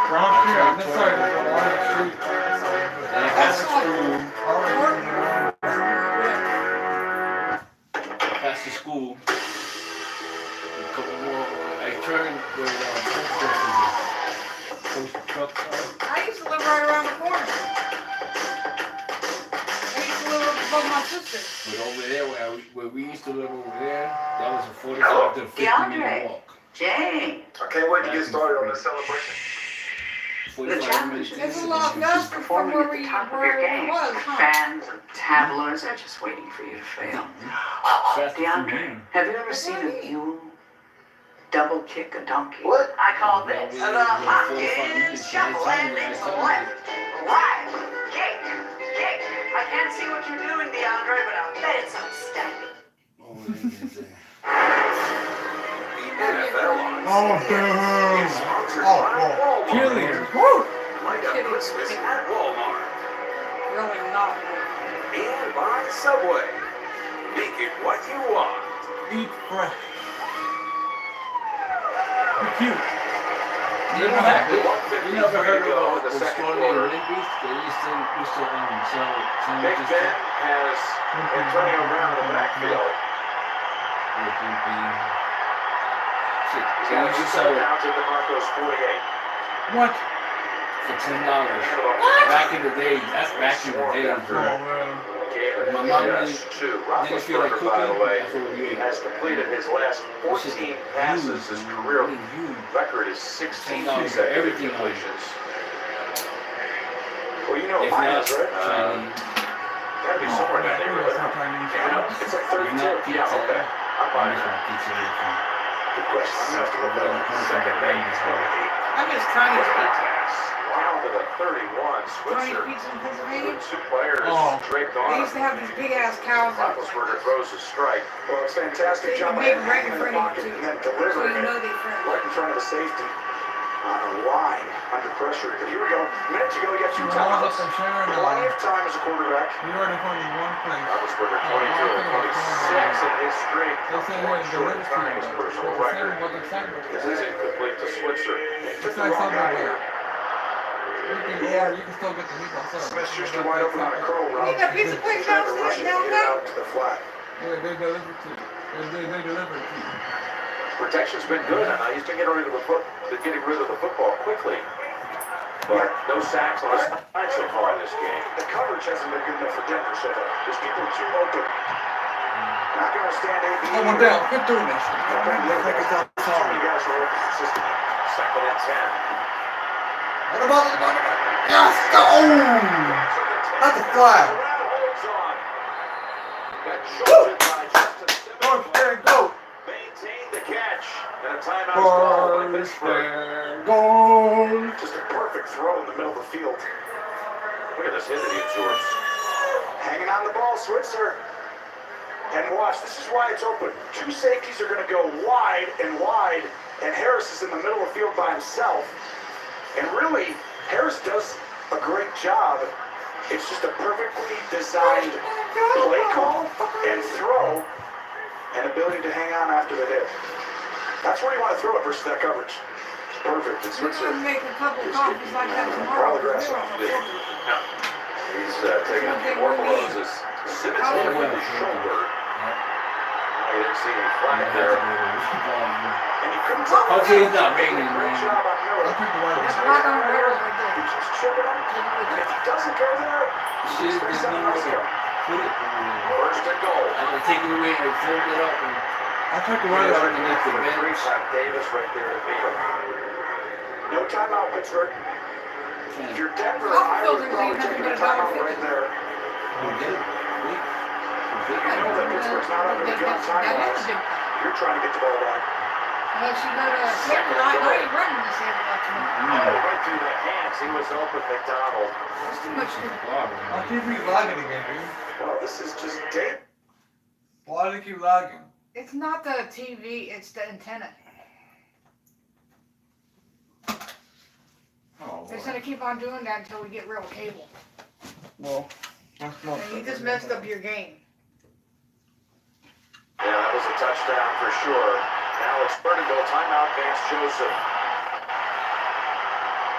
Brown Street, on this side is a long street. turn where the post truck. I used to live right around the corner. I used to live up above my sister. But over there, where we used to live over there, that was a 45 to 50-minute walk. Jane. I can't wait to get started on the celebration. The challenge is a lot faster from where we was, huh? Fans and tabloids are just waiting for you to fail. DeAndre, have you ever seen a mule double kick a donkey? What? I call this the Hopkins shuffle landing left, right, kick, kick. I can't see what you're doing, DeAndre, but I'll bet it's outstanding. Cheerleaders. Light up Christmas at Walmart. Really not. And by Subway. Make it what you want. Eat fresh. Cute. You never heard of what's going on in Olympics? They used to sell Big Ben has Antonio Brown in the backfield. He's got to sell it down to DeMarco's 48. What? For $10. Back in the day, that's back in the day, bro. My mom didn't feel like cooking. By the way, he has completed his last 14 passes. His career record is 16 consecutive completions. Well, you know what mine is, right? Gotta be somewhere in that neighborhood. Yeah, it's like 32. Yeah, okay. I'm buying it. Good question. I'm gonna have to look at the second name. I miss Tony's pizza. Wow, to the 31, Tony's Switzer. pizza in Pennsylvania. Two players draped They on used to have these big ass cows. Roethlisberger throws a strike. Well, it's fantastic job by Big him right in in the front of pocket you, and then so delivering you know it they're friends. right in front of the safety. On a line, under pressure. Here we go. Minutes ago, you got two timeouts. Plenty of time as a quarterback. You already found one place. Roethlisberger 22 and 26 in his streak. One short of tying his personal record. This is incomplete to Switzer. He took the wrong guy here. You can still get the meatball. Smith-Schuster wide open on a curl route. You got pizza place downstairs, Get out to the flat. Yeah, they delivered to you. They delivered to you. Protection's been good, and he's been getting rid of the football quickly. But no sacks on his side so far in this game. The coverage hasn't been good enough for Denver so far. There's people too open. Not going to stand AB. Oh, one down. Get doing this. Too many guys are open consistently. Second and 10. What about it? Yes! Go! That's a flag. Go! Maintain the catch. And a timeout called by Pittsburgh. Goal! Just a perfect throw in the middle of the field. Look at this hit that he absorbs. Hanging on the ball, Switzer. And watch, this is why it's open. Two safeties are going to go wide, and Harris is in the middle of the field by himself. And really, Harris does a great job. It's just a perfectly designed play call and throw and ability to hang on after the hit. That's where you want to throw it versus that coverage. It's perfect. It's We're going to make a couple copies like that tomorrow. He's taking a few more blows as Simmons hit him with his shoulder. I didn't see any flag there. And he couldn't tell. Okay, it's not raining, man. Great job on Miller. It's not on the river right there. He's just chipping him. And if he doesn't go there, Shit, there's no way to put it. first and goal. I'm going to take it away and fold it up. And I took the right out underneath the bench. Davis right there to beat him. No timeout, Pittsburgh. If you're Denver, I would probably take a timeout right there. I know that Pittsburgh's not under the gun time-wise. You're trying to get the ball back. Unless you go to Denver, I ain't running this area like tomorrow. Right through the hands. He was open, McDonald. It's too much to I'll keep lagging again, dude. Well, this is just dead. Why do you keep lagging? It's not the TV, it's the antenna. Oh, They're going to keep on doing that until we get real cable. well, that's not. And you just messed up your game. Yeah, that was a touchdown for sure. Now it's Vertigo. Timeout, Vance Joseph.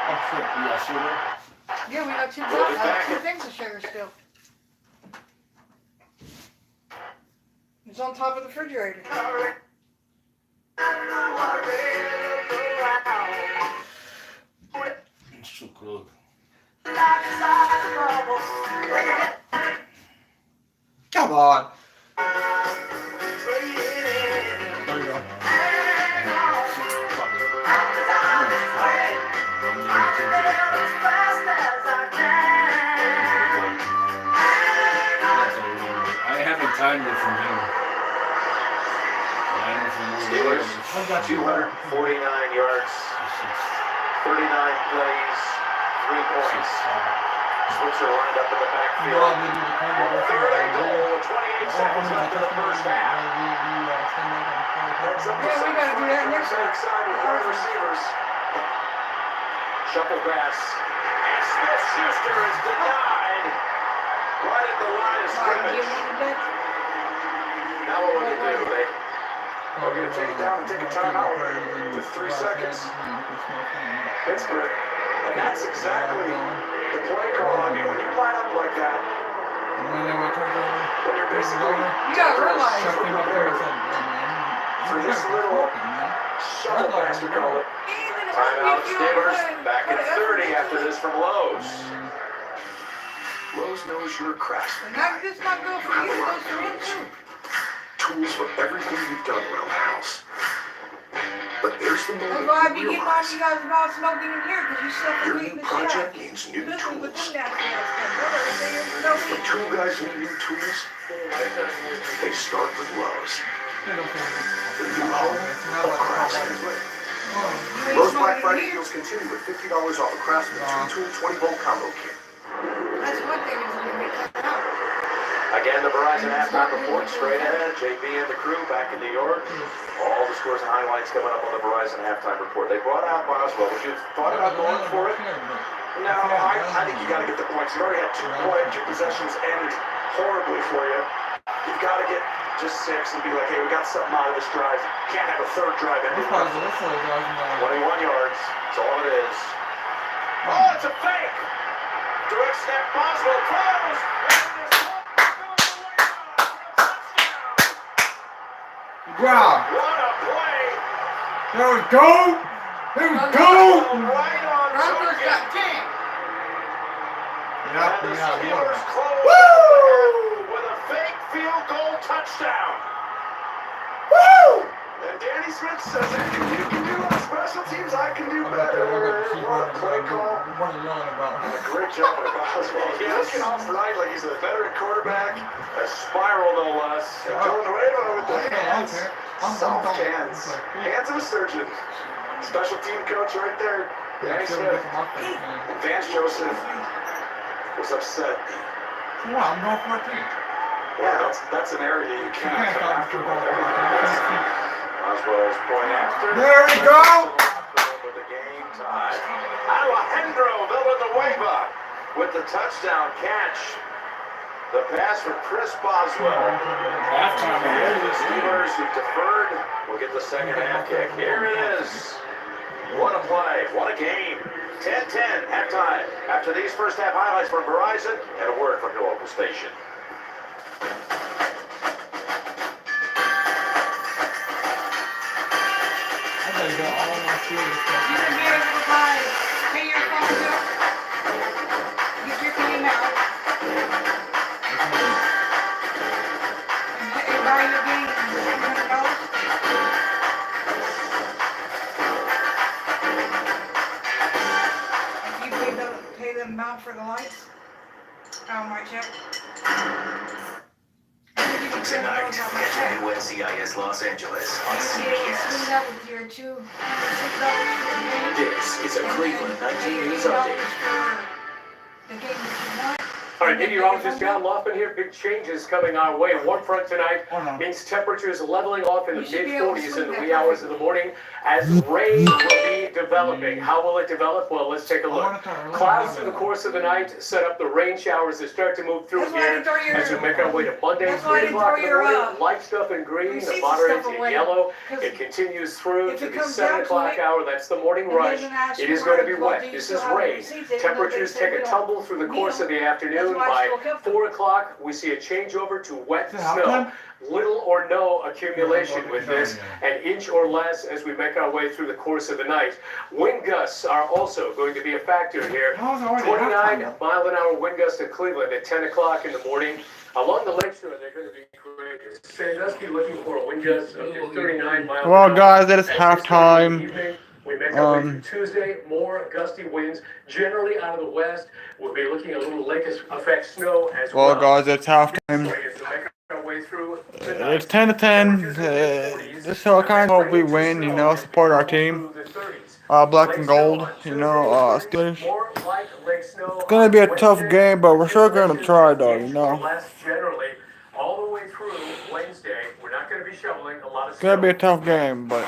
Oh, shit. Yeah, sugar. Yeah, we got two things of sugar still. It's on top of the refrigerator. landed from here. Landed from where Steelers, 249 yards, 39 plays, 3 points. Switzer lined up in the backfield. Third and goal, 28 seconds left in the first half. Heads up to center. Excited for the receivers. Shuffle pass. And Smith-Schuster is denied. Right at the line of scrimmage. Now what will they do? They're going to take it down and take a timeout with 3 seconds. Pittsburgh. And that's exactly the play call. I mean, when you line up like that, when you're basically for this little shuttle pass, we call it. Timeout, Steelers. Back at 30 after this from Lowe's. Lowe's knows you're a craftsman. This might go for you, goes for him too. Tools for everything you've done around the house. But there's the That's moment why I you be getting on realize you guys about smoking in here, because you still your forgetting new the project shit. needs new Especially with tools. them stuff. The tool guys need new tools. They start with Lowe's. The new home of craftsmen. Lowe's Black Friday deals continue with $50 off a Craftsman 2-tool 20-volt combo kit. That's what they was going to make that out. Again, the Verizon halftime report straight ahead. JB and the crew back in New York. All the scores and highlights coming up on the Verizon halftime report. They brought out Boswell. Would you have thought about going for it? No, I think you got to get the points. You already had 2 possessions end horribly for you. You've got to get just 6 and be like, hey, we got something out of this drive. Can't have a third drive end. 21 yards. That's all it is. Oh, it's a fake. Direct snap. Boswell throws. Wow. What a play. There we go. There we go. Right on Broncos got 10. And the Steelers close with a fake field goal touchdown. Woo! And Danny Smith says, anything you can do on special teams, I can do better. What a play call. And a great job by Boswell. He's looking off right like he's a veteran quarterback. A spiral, no less. And Villanueva with the hands. Soft hands. Hands of a surgeon. Special team coach right there. Danny Smith. Vance Joseph was upset. Well, I'm going for it too. Yeah, that's an area you can't come after. Boswell's point after. There we go. With the game tied. Alejandro Villanueva with the touchdown catch. The pass for Chris Boswell. Halftime already. The Steelers who deferred will get the second half kick. Here it is. What a play. What a game. 10-10 halftime. After these first half highlights from Verizon and a word from your local station. You can be able to buy, pay your phone bill, get your name out, and buy your game for $100. If you pay the amount for the lights, on my check. Tonight, catch new NCIS Los Angeles on CBS. This is a Cleveland 19 News Update. All right, meteorologist John Loftman here. Big changes coming our way. Warm front tonight means temperatures leveling off in the mid-40s in the wee hours of the morning as rain will be developing. How will it develop? Well, let's take a look. Clouds through the course of the night set up the rain showers that start to move through here as we make our way to Monday, 3 o'clock in the morning. Light stuff in green, the moderate in yellow. It continues through to the 7 o'clock hour. That's the morning rush. It is going to be wet. This is rain. Temperatures take a tumble through the course of the afternoon. By 4 o'clock, we see a changeover to wet snow. Little or no accumulation with this, an inch or less as we make our way through the course of the night. Wind gusts are also going to be a factor here. 29-mile-an-hour wind gusts in Cleveland at 10 o'clock in the morning. Along the lakeshore, they're going to be great. Sandusky looking for a wind gust of 39 miles. Well, guys, it is halftime. That way through Tuesday, more gusty winds, generally out of the west. We'll be looking at a little lake effect snow as well. Well, guys, it's halftime. As we make our way through the night. It's 10-10. This is kind of hope we win. You know, support our team. Black and gold. You know, Steelers. It's gonna be a tough game, but we're sure gonna try, though. You know. Generally, all the way through Wednesday, we're not going to be shoveling a lot of It's gonna be a tough game, but.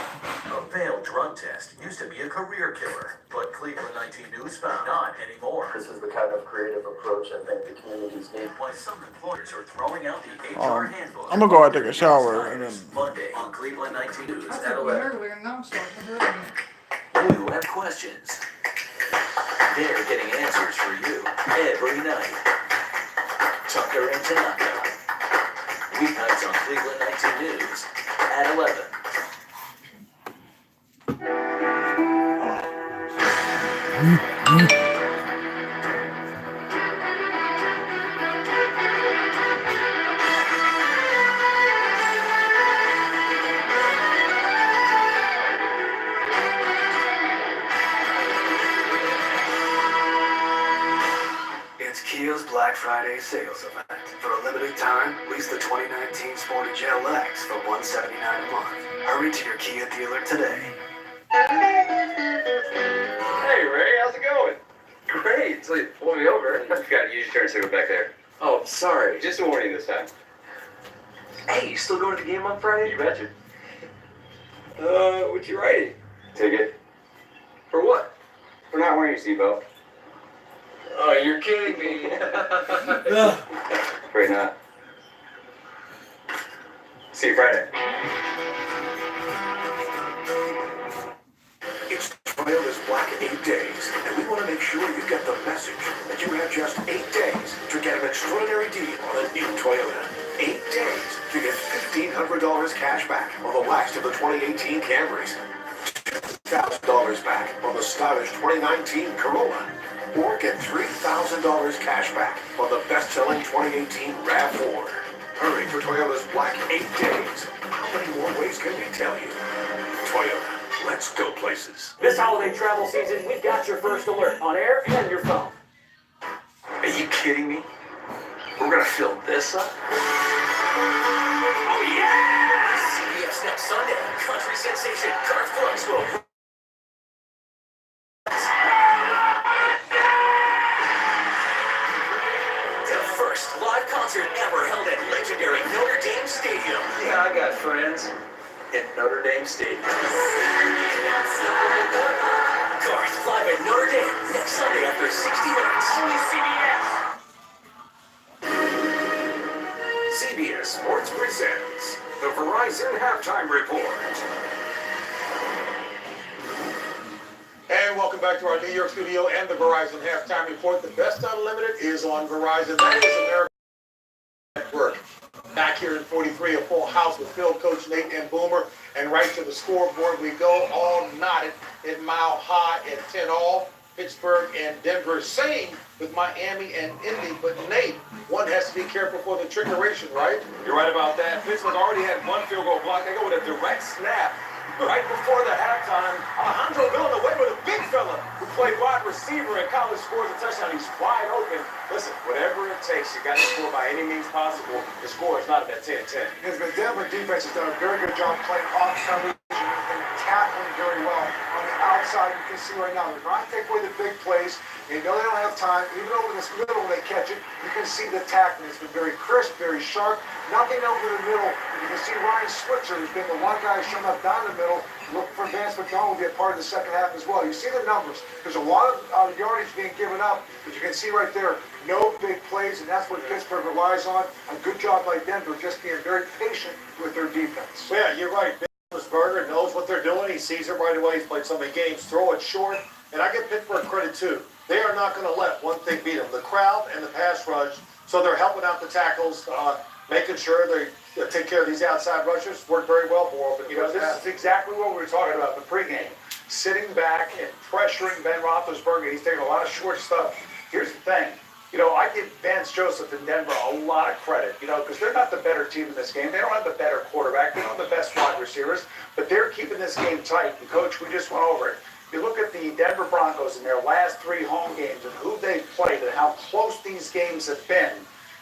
A failed drug test used to be a career killer, but Cleveland 19 News found not anymore. This is the kind of creative approach I think the communities need. Why some employers are throwing out the HR handbook. I'm gonna go out and take a shower and then. Monday on Cleveland 19 News I at said 11. earlier, now I'm starting to hurt me. You have questions. They're getting answers for you every night. Tucker and Tanaka. Weeknights on Cleveland 19 News at 11. It's Kia's Black Friday sales event. For a limited time, lease the 2019 Sportage LX for $179 a month. Hurry to your Kia dealer today. Hey Ray, how's it going? Great, so you pulled me over. I forgot to use your turn signal back there. Oh, sorry, just a warning this time. Hey, you still going to the game on Friday? You betcha. What you writing? Ticket. For what? For not wearing your seatbelt. Oh, you're kidding me. Afraid not. See you Friday. It's Toyota's Black 8 Days, and we want to make sure you get the message that you have just 8 days to get an extraordinary deal on a new Toyota. 8 days to get $1,500 cash back on the last of the 2018 Camrys, $2,000 back on the stylish 2019 Corolla, or get $3,000 cash back on the best-selling 2018 RAV4. Hurry for Toyota's Black 8 Days. How many more ways can we tell you? Toyota. Let's go places. This holiday travel season, we've got your first alert on air and your phone. Are you kidding me? We're gonna fill this up? Oh yeah! CBS next Sunday. Country sensation Garth Brooks will. The first live concert ever held at legendary Notre Dame Stadium. Yeah, I got friends in Notre Dame Stadium. Garth live at Notre Dame next Sunday after 60 minutes. Only CBS. CBS Sports presents the Verizon Halftime Report. And welcome back to our New York studio and the Verizon Halftime Report. The best unlimited is on Verizon. That is American Network. Back here in 43, a full house with Phil, Coach Nate, and Boomer. And right to the scoreboard we go, all knotted at Mile High at 10-all. Pittsburgh and Denver, same with Miami and Indy. But Nate, one has to be careful for the trickeration, right? You're right about that. Pittsburgh already had one field goal block. They go with a direct snap. Right before the halftime, Alejandro Villanueva, with a big fella who played wide receiver in college, scores a touchdown. He's wide open. Listen, whatever it takes, you got to score by any means possible. The score is not at that 10-10. Because the Denver defense has done a very good job playing off coverage and tackling very well. On the outside, you can see right now, they're trying to take away the big plays. They know they don't have time. Even over this middle when they catch it, you can see the tackling. It's been very crisp, very sharp. Nothing over the middle. You can see Ryan Switzer, who's been the one guy showing up down the middle. Look for Vance McDonald to be a part of the second half as well. You see the numbers. There's a lot of yardage being given up, but you can see right there, no big plays, and that's what Pittsburgh relies on. A good job by Denver, just being very patient with their defense. Yeah, you're right. Roethlisberger knows what they're doing. He sees it right away. He's played so many games. Throw it short. And I give Pittsburgh credit, too. They are not going to let one thing beat them, the crowd and the pass rush. So they're helping out the tackles, making sure they take care of these outside rushers. Worked very well for them. But, you know, this is exactly what we were talking about in the pregame. Sitting back and pressuring Ben Roethlisberger. He's taking a lot of short stuff. Here's the thing. You know, I give Vance Joseph and Denver a lot of credit, you know, because they're not the better team in this game. They don't have the better quarterback. They don't have the best wide receivers, but they're keeping this game tight. And, Coach, we just went over it. You look at the Denver Broncos in their last 3 home games and who they've played and how close these games have been.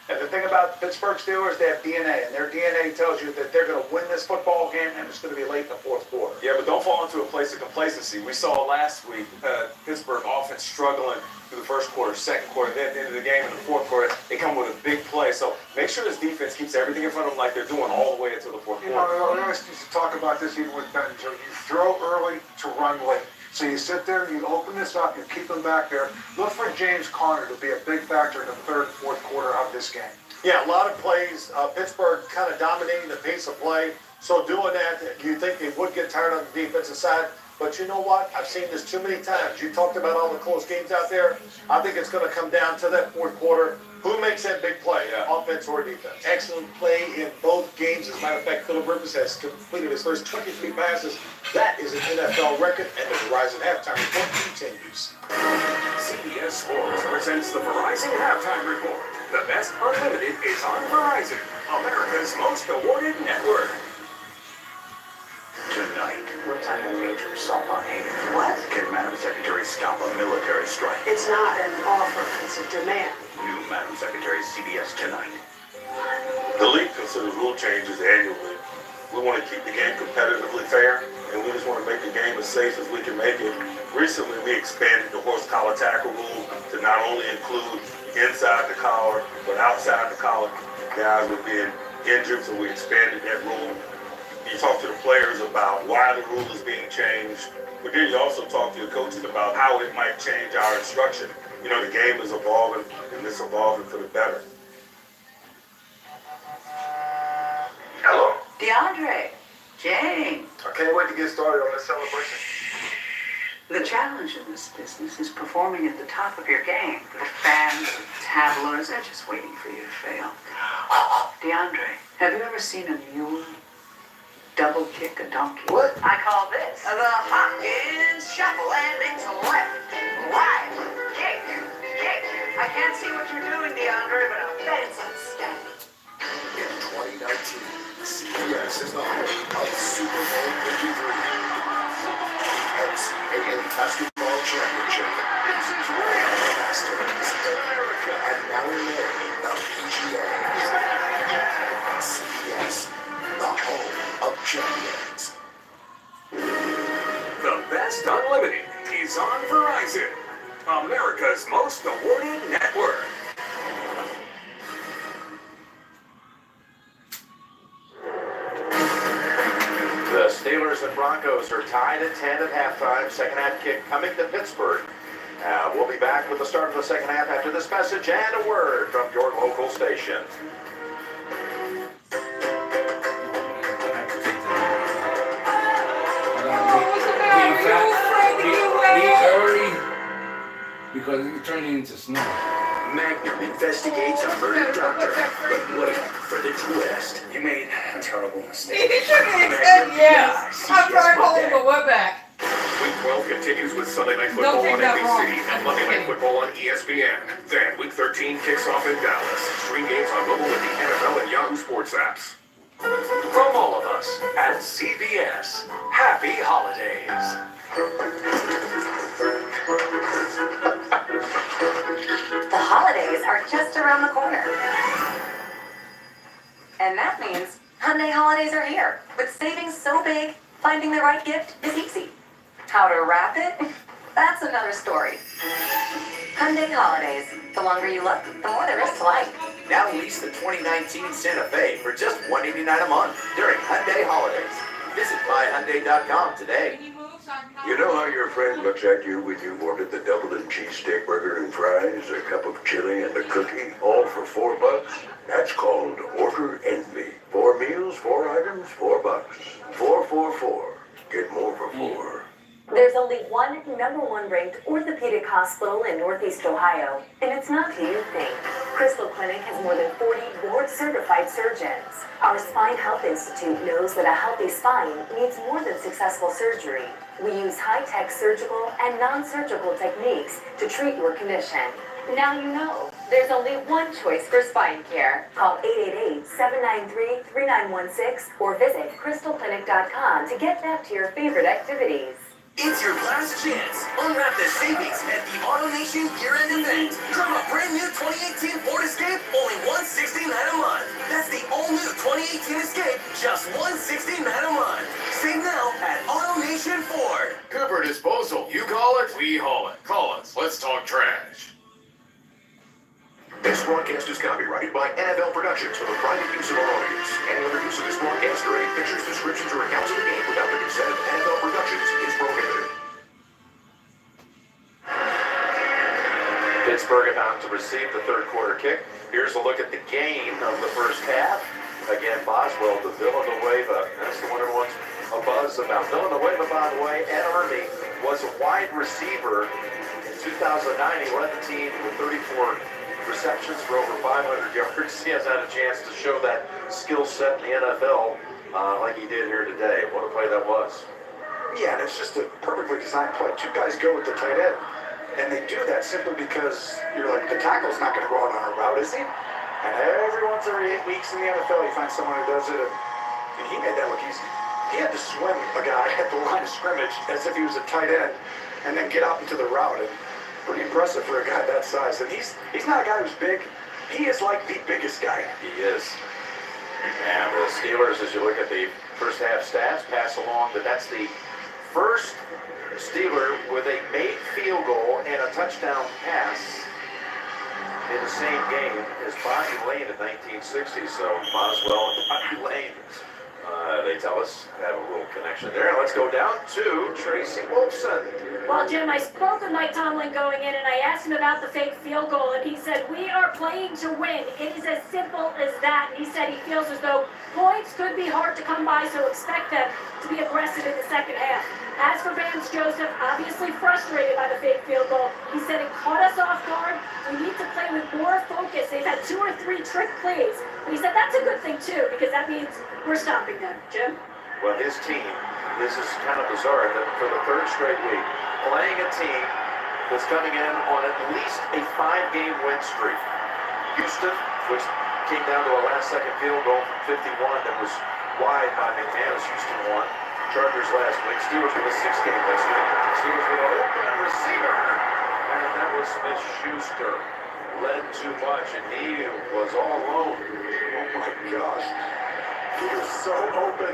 And the thing about the Pittsburgh Steelers, they have DNA, and their DNA tells you that they're going to win this football game, and it's going to be late in the fourth quarter. Yeah, but don't fall into a place of complacency. We saw last week Pittsburgh offense struggling through the first quarter, second quarter, then at the end of the game in the fourth quarter, they come with a big play. So make sure this defense keeps everything in front of them like they're doing all the way until the fourth quarter. We always used to talk about this even with Ben. So you throw early to run late. So you sit there, you open this up, you keep them back there. Look for James Conner to be a big factor in the third and fourth quarter of this game. Yeah, a lot of plays. Pittsburgh kind of dominating the pace of play. So doing that, you think they would get tired on the defensive side. But you know what? I've seen this too many times. You talked about all the close games out there. I think it's going to come down to that fourth quarter. Who makes that big play, offense or defense? Excellent play in both games. As a matter of fact, Phillip Rivers has completed his first 23 passes. That is an NFL record, and the Verizon halftime report continues. CBS Sports presents the Verizon Halftime Report. The best unlimited is on Verizon, America's most awarded network. Tonight, we're tackling major assault on Haiti. What? Can Madam Secretary stop a military strike? It's not an offer, it's a demand. New Madam Secretary, CBS Tonight. The league considers rule changes annually. We want to keep the game competitively fair, and we just want to make the game as safe as we can make it. Recently, we expanded the horse collar tackle rule to not only include inside the collar, but outside the collar. Guys were being injured, so we expanded that rule. You talk to the players about why the rule is being changed, but then you also talk to your coaches about how it might change our instruction. You know, the game is evolving, and it's evolving for the better. Hello? DeAndre, Jane. I can't wait to get started on this celebration. The challenge in this business is performing at the top of your game. The fans, the tabloids, they're just waiting for you to fail. DeAndre, have you ever seen a mule double kick a donkey? What? I call this the Hopkins shuffle landing to left, right, kick, kick. I can't see what you're doing, DeAndre, but I'll bet it's outstanding. In 2019, CBS is the home of Super Bowl 53. NCAA Basketball Championship. This is real Masters America. And now we're marrying the PGA. CBS, the home of champions. The best unlimited is on Verizon, America's most awarded network. The Steelers and Broncos are tied at 10 at halftime. Second half kick coming to Pittsburgh. We'll be back with the start of the second half after this message and a word from your local station. Leave early because it's turning into snow. Magnum investigates a murder doctor, but wait for the twist. You made a terrible mistake. He should have said yes. I'm trying to hold the web back. Week 12 continues with Sunday Night Football on NBC and Monday Night Football on ESPN. Then Week 13 kicks off in Dallas. Stream games on mobile with the NFL and Yahoo Sports apps. From all of us at CBS, happy holidays. The holidays are just around the corner. And that means Hyundai holidays are here. With savings so big, finding the right gift is easy. How to wrap it? That's another story. Hyundai holidays. The longer you look, the more there is to like. Now lease the 2019 Santa Fe for just $189 a month during Hyundai holidays. Visit myhyundai.com today. You know how your friend looks at you when you've ordered the double and cheesesteak burger and fries, a cup of chili, and a cookie, all for $4? That's called order envy. 4 meals, 4 items, $4. 444. Get more for 4. There's only one #1 ranked orthopedic hospital in Northeast Ohio, and it's not who you think. Crystal Clinic has more than 40 board-certified surgeons. Our Spine Health Institute knows that a healthy spine needs more than successful surgery. We use high-tech surgical and non-surgical techniques to treat your condition. Now you know. There's only one choice for spine care. Call 888-793-3916 or visit crystalclinic.com to get back to your favorite activities. It's your last chance. Unwrap the savings at the AutoNation year-end event. Grab a brand new 2018 Ford Escape, only $169 a month. That's the all-new 2018 Escape, just $169 a month. Save now at AutoNation Ford. Cooper Disposal. You call it, we haul it. Call us. Let's talk trash. This broadcast is copyrighted by NFL Productions for the private use of our audience. Any other use of this broadcast or any pictures, descriptions, or accounts of the game without the consent of NFL Productions is prohibited. Pittsburgh about to receive the third quarter kick. Here's a look at the game of the first half. Again, Boswell to Villanueva. That's the one everyone's a buzz about. Villanueva, by the way, Ed Irby was a wide receiver in 2009. He led the team with 34 receptions for over 500 yards. He has had a chance to show that skill set in the NFL like he did here today. What a play that was. Yeah, and it's just a perfectly designed play. Two guys go with the tight end, and they do that simply because you're like, the tackle's not going to go out on a route, is he? And every 8 weeks in the NFL, you find someone who does it, and he made that look easy. He had to swim a guy at the line of scrimmage as if he was a tight end, and then get out into the route. And pretty impressive for a guy that size. And he's not a guy who's big. He is like the biggest guy. He is. And the Steelers, as you look at the first half stats, pass along that that's the first Steeler with a made field goal and a touchdown pass in the same game as Bobby Lane in 1960. So Boswell and Bobby Lane, they tell us, have a little connection there. Let's go down to Tracy Wolfson. Well, Jim, I spoke with Mike Tomlin going in, and I asked him about the fake field goal, and he said, we are playing to win. It is as simple as that. And he said he feels as though points could be hard to come by, so expect them to be aggressive in the second half. As for Vance Joseph, obviously frustrated by the fake field goal. He said it caught us off guard. We need to play with more focus. They've had 2 or 3 trick plays. And he said that's a good thing, too, because that means we're stopping them. Jim? Well, his team, this is kind of bizarre, that for the third straight week, playing a team that's coming in on at least a 5-game win streak. Houston, which came down to a last-second field goal from 51 that was wide by McManus. Houston won. Chargers last week. Steelers with a 6-game win streak. Steelers with an open receiver. And that was Smith-Schuster. Led too much, and he was all alone. Oh, my gosh. He was so open.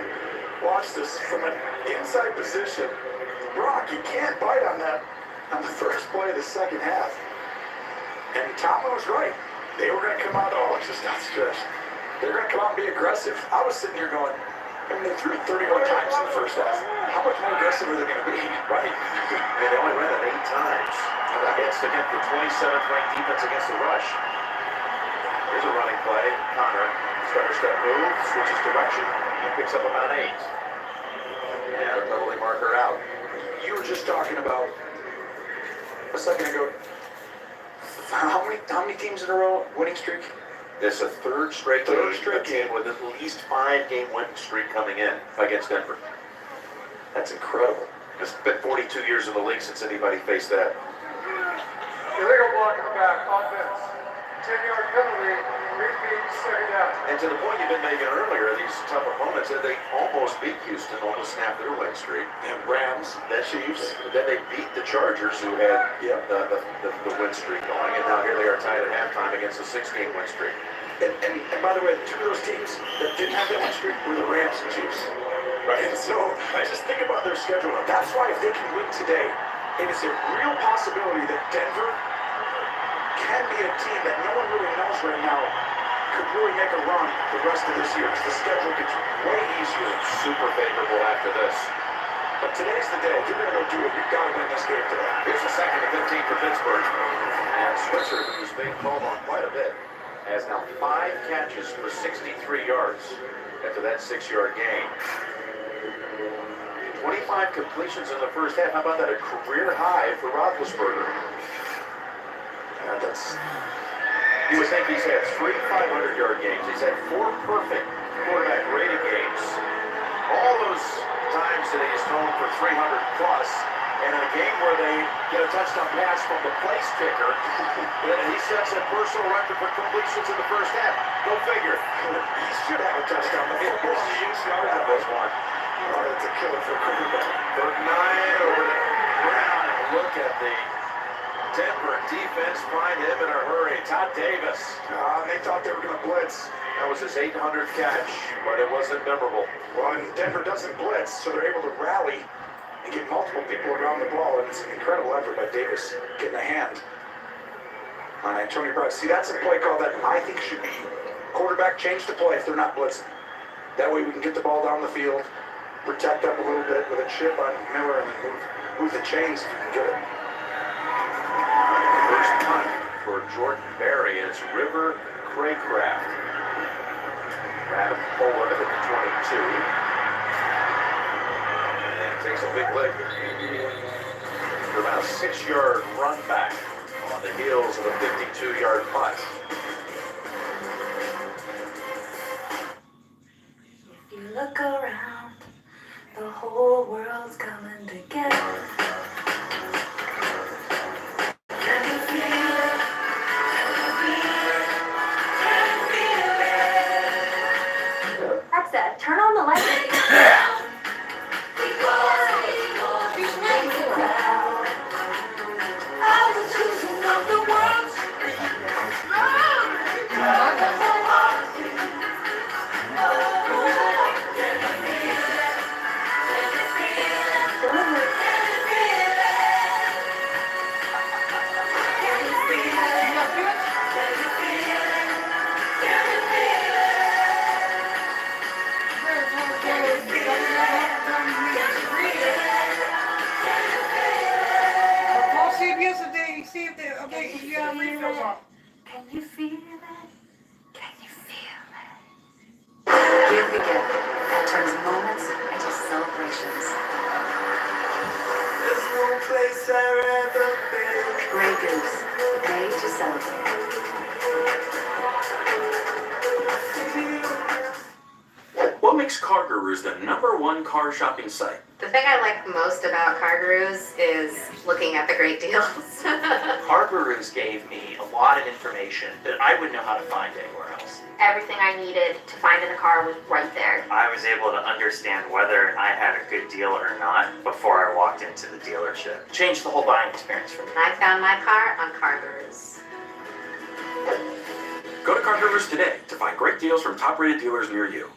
Watch this from an inside position. Brock, you can't bite on that on the first play of the second half. And Tomlin was right. They were going to come out, oh, it's just not stretched. They're going to come out and be aggressive. I was sitting here going, I mean, they threw 31 times in the first half. How much more aggressive are they going to be? Right. And they only ran it 8 times. Against the 27th ranked defense against the rush. Here's a running play. Connor, stutter step move, switches direction, and picks up about 8. Yeah, the penalty marker out. You were just talking about a second ago. How many teams in a row winning streak? It's a third straight game with at least 5-game winning streak coming in against Denver. That's incredible. It's been 42 years in the league since anybody faced that. Illegal block in the back, offense. 10-yard penalty, repeat, second down. And to the point you've been making earlier, these tough opponents, they almost beat Houston, almost snapped their win streak. And Rams, then Chiefs. Then they beat the Chargers, who had the win streak going. And now here they are tied at halftime against a 6-game win streak. And by the way, 2 of those teams that didn't have that win streak were the Rams and Chiefs. Right. And so I just think about their schedule. That's why if they can win today, it is a real possibility that Denver can be a team that no one really knows right now could really make a run the rest of this year. Because the schedule gets way easier. Super favorable after this. But today's the day. If you're going to go do it, you've got to win this game today. Here's the 2nd and 15 for Pittsburgh. And Switzer, who's being called on quite a bit, has now 5 catches for 63 yards after that 6-yard gain. 25 completions in the first half. How about that? A career high for Roethlisberger. You would think he's had 3 500-yard games. He's had 4 perfect quarterback rating games. All those times that he's thrown for 300 plus. And in a game where they get a touchdown pass from the place kicker, he sets a personal record for completions in the first half. Go figure. He should have a touchdown. That was one. Oh, that's a killer for a quarterback. 39 over the the Denver defense find him in a hurry. Todd Davis. They thought they were going to blitz. That was his 800th catch, but it wasn't memorable. Well, and Denver doesn't blitz, so they're able to rally and get multiple people around the ball, and it's an incredible effort by Davis getting a hand on Antonio Brown. See, that's a play call that I think should be quarterback change the play if they're not blitzing. That way we can get the ball down the field, protect up a little bit with a chip on Miller, and then move the chains if you can get it. First punt for Jordan Berry. It's River Craycraft. Grab forward at the 22. And takes a big leg. For about a 6-yard run back on the heels of a 52-yard punt. If you look around, the whole world's coming together. Can you feel it? Alexa, turn on the light. See if they update you on the robot. Can you feel it? Can you feel it? Give the gift that turns moments into celebrations. There's no place I'd rather be. Grey Goose, made to celebrate. What makes Car Gurus the #1 car shopping site? The thing I like most about Car Gurus is looking at the great deals. Car Gurus gave me a lot of information that I wouldn't know how to find anywhere else. Everything I needed to find in a car was right there. I was able to understand whether I had a good deal or not before I walked into the dealership. Changed the whole buying experience for me. I found my car on Car Gurus. Go to Car Gurus today to find great deals from top-rated dealers near you.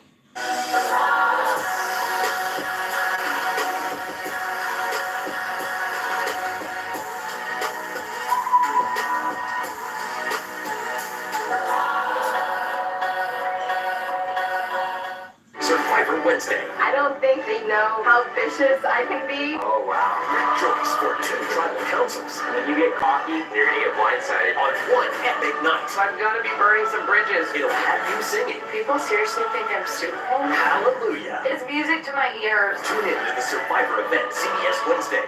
Survivor Wednesday. I don't think they know how vicious I can be. Oh, wow. Great choice for 2 tribal councils. And then you get cocky, you're gonna get blindsided. On 1 epic night. I'm gonna be burning some bridges. It'll have you singing. People seriously think I'm stupid? Hallelujah. It's music to my ears. Tune in to the Survivor event, CBS Wednesday.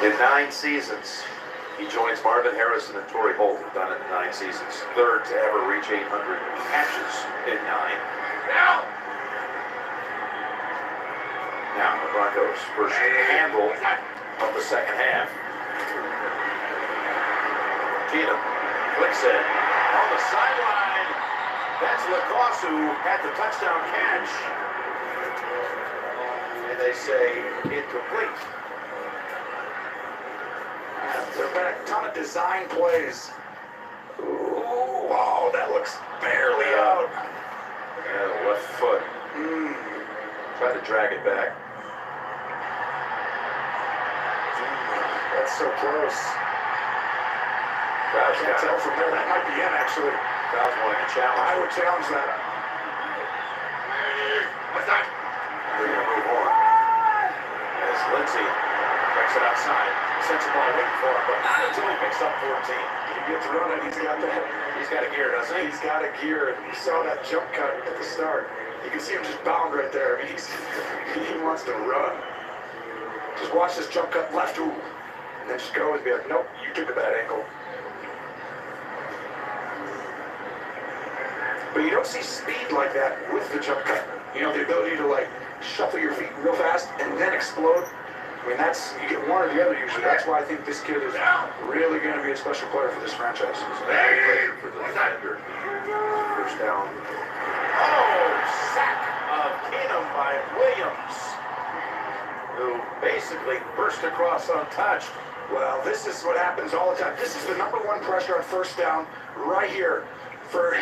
In 9 seasons, he joins Marvin Harrison and Torrey Holt, who've done it in 9 seasons. Third to ever reach 800 catches in 9. Now the Broncos first handle of the second half. Keenum flicks it on the sideline. That's Lacoste at the touchdown catch. And they say incomplete. There have been a ton of design plays. Ooh, wow, that looks barely out. Yeah, left foot. Try to drag it back. That's so close. Crowd's Can't tell from there. That might be in, actually. Crowd's wanting a challenge. I would challenge that. What's that? They're going to move on. As Lindsay breaks it outside. Sends the ball waiting for him, but not until he picks up 14. He gets running. He's got that. He's got a gear, doesn't he? He's got a gear. You saw that jump cut at the start. You can see him just bound right there. I mean, he wants to run. Just watch this jump cut left, ooh, and then just go and be like, nope, you took a bad angle. But you don't see speed like that with the jump cut. You know, the ability to like shuffle your feet real fast and then explode. I mean, that's, you get one or the other usually. That's why I think this kid is really going to be a special player for this franchise. For the defender. First down. Oh, sack of Keenum by Williams. who basically burst across untouched. Well, this is what happens all the time. This is the number one pressure on first down right here for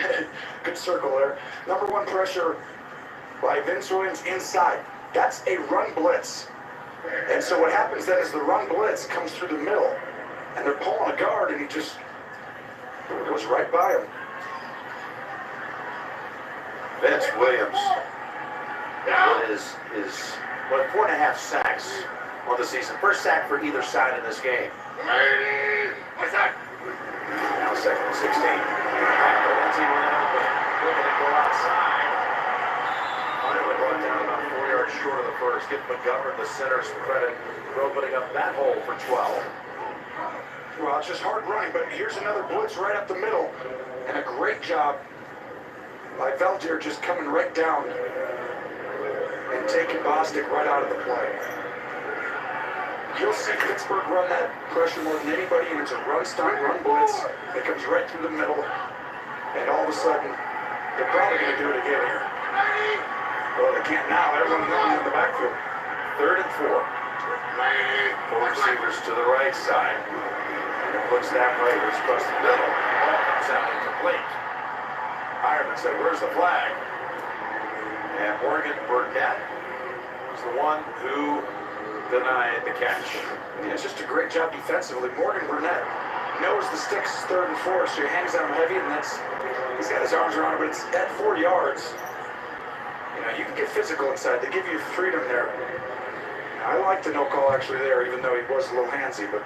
good circle there. Number one pressure by Vince Williams inside. That's a run blitz. And so what happens then is the run blitz comes through the middle, and they're pulling a guard, and he just goes right by him. Vince Williams is 4.5 sacks on the season. First sack for either side in this game. What's that? Now 2nd and 16. Lindsey went open. Looking to go outside. Finally brought down about 4 yards short of the first. Give McGovern the center's credit for opening up that hole for 12. Well, it's just hard running, but here's another blitz right up the middle, and a great job by Valdir just coming right down and taking Bostic right out of the play. You'll see Pittsburgh run that pressure more than anybody, and it's a run-stunt, run blitz that comes right through the middle, and all of a sudden, they're probably going to do it again here. Well, they can't now. Everyone's going in the backfield. 3rd and 4. 4 receivers to the right side. And it puts that Raiders across the middle. Ball comes out incomplete. Ireland said, "Where's the flag?" And Morgan Burnett was the one who denied the catch. Yeah, it's just a great job defensively. Morgan Burnett knows the sticks is 3rd and 4, so he hangs on heavy, and he's got his arms around it, but it's at 4 yards. You know, you can get physical inside. They give you freedom there. I like the no call actually there, even though he was a little handsy, but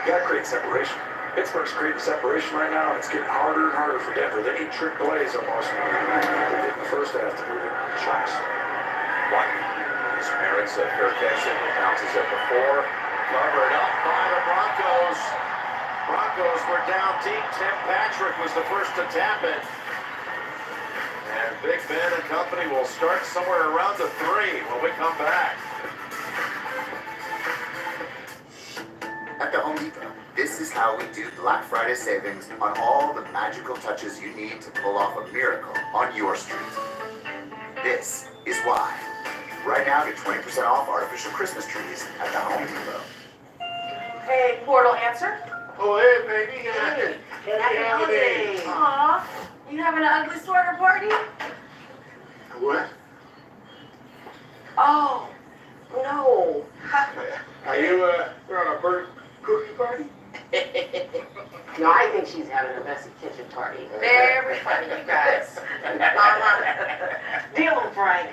you got great separation. Pittsburgh's creating separation right now, and it's getting harder and harder for Denver. They need trick plays almost. They did in the first half to move it. Shots. One. His merits a fair catch and bounces at the 4. Covered up by the Broncos. Broncos were down deep. Tim Patrick was the first to tap it. And Big Ben and company will start somewhere around the 3 when we come back. At the Home Depot, this is how we do Black Friday savings on all the magical touches you need to pull off a miracle on your street. This is why. Right now, get 20% off artificial Christmas trees at the Home Depot. Hey, portal answer. Oh, hey, baby. Hey. Happy holidays. Aw, you having an ugly sweater party? What? Oh, no. Are you, you're on a bird cookie party? No, I think she's having a messy kitchen party. Very funny, you guys. Deal with Frank.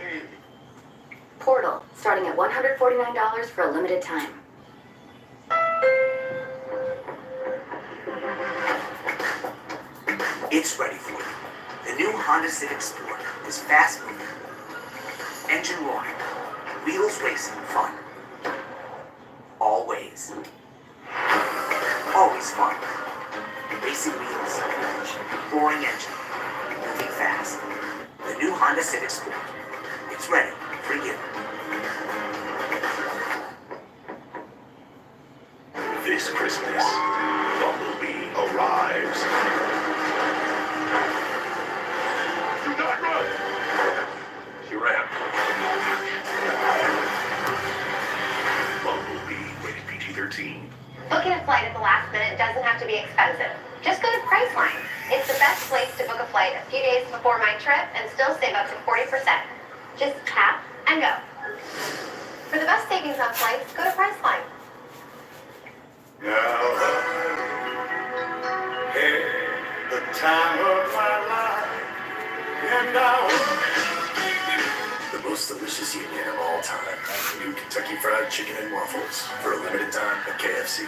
Portal, starting at $149 for a limited time. It's ready for you. The new Honda Civic Sport is fast moving, engine roaring, wheels racing fun. Always. Always fun. Racing wheels, roaring engine, moving fast. The new Honda Civic Sport. It's ready for you. This Christmas, Bumblebee arrives. Do not run! She ran. Bumblebee, rated PG-13. Booking a flight at the last minute doesn't have to be expensive. Just go to Priceline. It's the best place to book a flight a few days before my trip and still save up to 40%. Just tap and go. For the best savings on flights, go to Priceline. Now, hey, the time of my life, and The most delicious union of all time. New Kentucky Fried Chicken and Waffles for a limited time at KFC.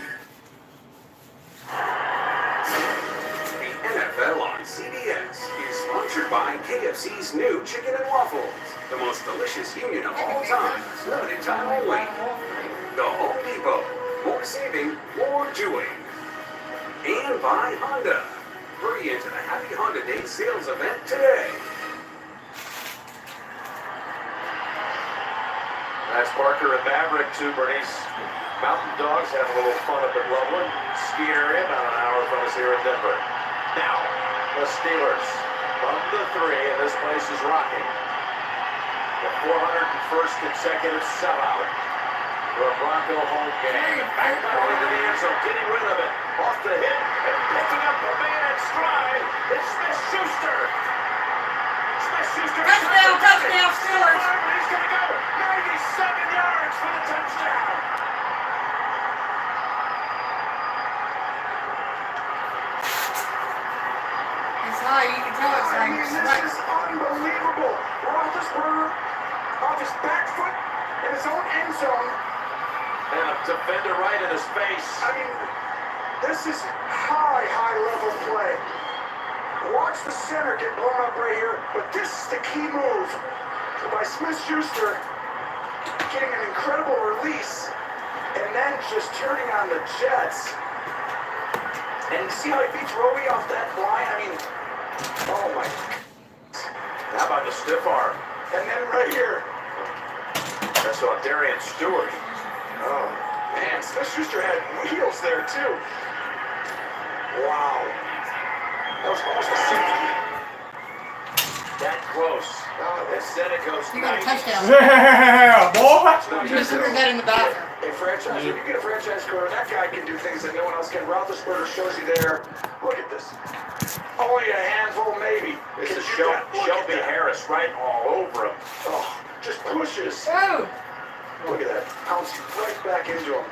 The NFL on CBS is sponsored by KFC's new Chicken and Waffles. The most delicious union of all time. Limited time only. The Home Depot. More saving, more doing. And by Honda. Hurry into the Happy Honda Day sales event today. That's Parker and Maverick to Bernice. Mountain Dogs having a little fun up at Loveland. Ski area about an hour from us here in Denver. Now, the Steelers from the 3, and this place is rocking. The 401st consecutive sellout for a Bronco home game. Back pedal into the end zone, getting rid of it. Off the hit and picking up the man at stride. It's Smith-Schuster. Smith-Schuster. Touchdown, Steelers. He's going to go 97 yards for the touchdown. It's high, you can tell it's I mean, high. this is unbelievable. Roethlisberger off his back foot in his own end zone. And a defender right in his face. I mean, this is high level play. Watch the center get blown up right here, but this is the key move by Smith-Schuster, getting an incredible release, and then just turning on the Jets. And see how he beats Roby off that line? I mean, oh my. How about the stiff arm? And then right here. That's on Darian Stewart. Oh, man, Smith-Schuster had wheels there, too. Wow. That was almost a safety. That close. Instead it goes You got a 90. touchdown. Yeah, boy. You just heard that in the bathroom. A franchise, if you get a franchise quarter, that guy can do things that no one else can. Roethlisberger shows you there. Look at this. Only a handful, maybe. This is Shelby Harris right all over him. Oh, just pushes. Oh. Look at that. Pouncing right back into him.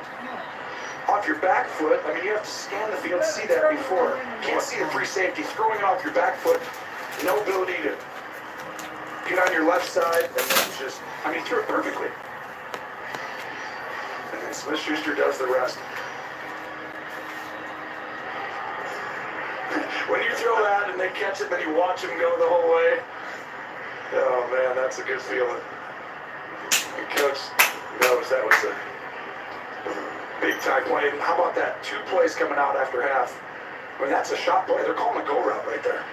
Off your back foot. I mean, you have to scan the field to see that before. Can't see the free safety. Throwing off your back foot. No ability to get on your left side. And then just, I mean, threw it perfectly. And then Smith-Schuster does the rest. When you throw that and they catch it, then you watch them go the whole way. Oh, man, that's a good feeling. The coach knows that was a big-time play. How about that? 2 plays coming out after half. I mean, that's a shot play. They're calling a go route right there.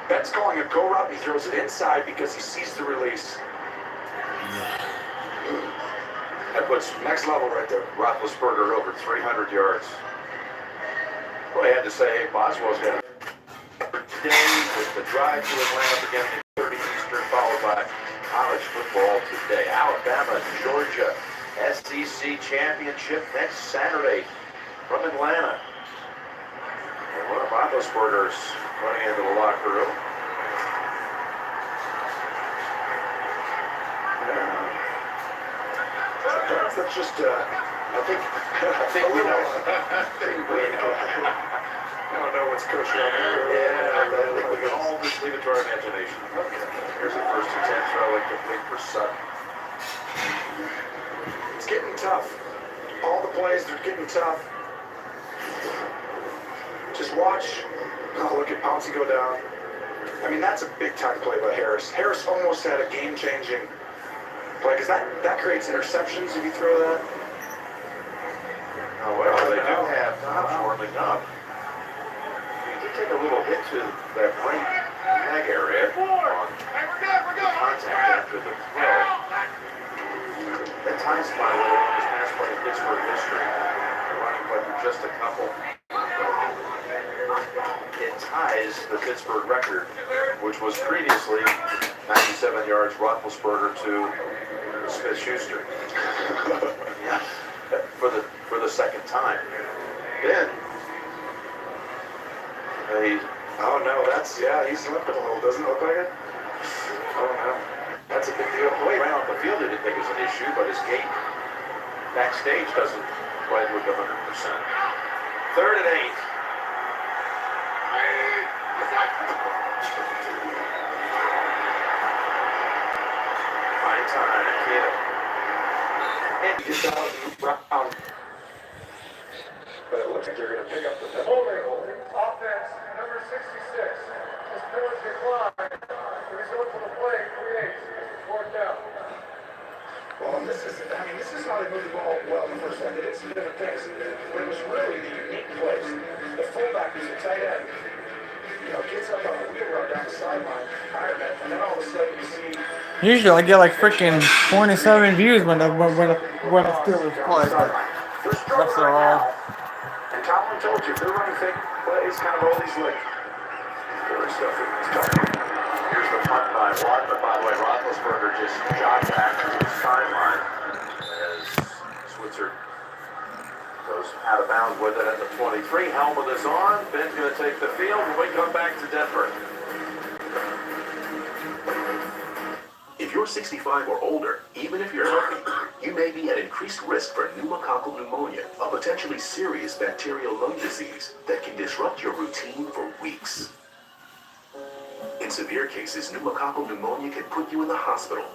Ben's calling a go route, and he throws it inside because he sees the release. That puts next level right there. Roethlisberger over 300 yards. Well, I had to say, hey, Boswell's got a day with the drive to Atlanta beginning at 30 Eastern, followed by college football today. Alabama, Georgia, SEC Championship next Saturday from Atlanta. And one of Roethlisberger's running into the locker room. Sometimes that's just, I think we know. I don't know what's coaching on there. Yeah, I think we can all just leave it to our imagination. Here's the first attempt throw, incomplete for Sutton. It's getting tough. All the plays, they're getting tough. Just watch. Oh, look at Pouncey go down. I mean, that's a big-time play by Harris. Harris almost had a game-changing play, because that creates interceptions if you throw that. However, they do have Dobbs warming up. He did take a little hit to that right leg area on contact after the throw. That ties my little longest pass play in Pittsburgh history. The running play for just a couple. It ties the Pittsburgh record, which was previously 97 yards Roethlisberger to Smith-Schuster. Yeah, for the second time. Then oh no, he's limping a little, doesn't it look like it? Oh no, that's a big deal. The way around the field didn't think it was an issue, but his gait backstage doesn't quite look 100%. 3rd and 8. Fine time, kid. And he gets out and round. But it looks like they're going to pick up the Holding, offense, number 66. This penalty decline. The result for the play creates 4th down. Well, this is how they moved the ball well in the first one. They did some different things, but it was really the unique plays. The fullback was a tight end. Gets up on the wheel route down the sideline, and then all of a sudden you see. Usually I get like freaking 27 views when the Steelers play, but that's all. And Tomlin told you, they're running fake plays, kind of all these like stuff. Here's the punt by Watt, but by the way, Roethlisberger just jogged back to the sideline as Switzer goes out of bounds with it at the 23. Helmet is on. Ben's going to take the field when we come back to Denver. If you're 65 or older, even if you're healthy, you may be at increased risk for pneumococcal pneumonia, a potentially serious bacterial lung disease that can disrupt your routine for weeks. In severe cases, pneumococcal pneumonia can put you in the hospital.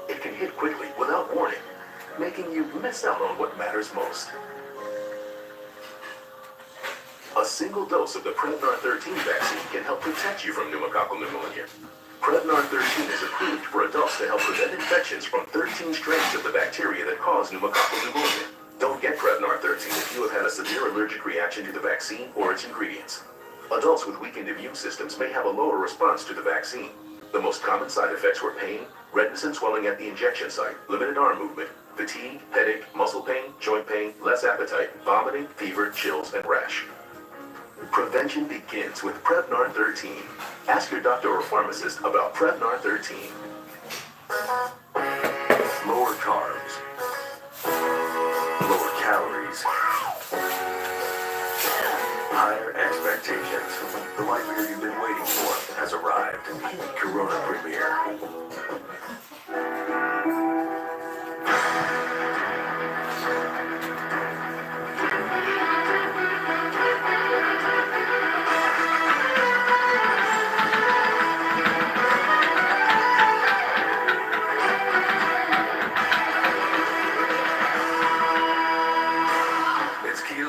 It can hit quickly without warning, making you miss out on what matters most. A single dose of the Prevnar 13 vaccine can help protect you from pneumococcal pneumonia. Prevnar 13 is approved for adults to help prevent infections from 13 strains of the bacteria that cause pneumococcal pneumonia. Don't get Prevnar 13 if you have had a severe allergic reaction to the vaccine or its ingredients. Adults with weakened immune systems may have a lower response to the vaccine. The most common side effects were pain, redness and swelling at the injection site, limited arm movement, fatigue, headache, muscle pain, joint pain, less appetite, vomiting, fever, chills, and rash. Prevention begins with Prevnar 13. Ask your doctor or pharmacist about Prevnar 13. Lower carbs. Lower calories. Higher expectations. The life leader you've been waiting for has arrived. Corona Premier.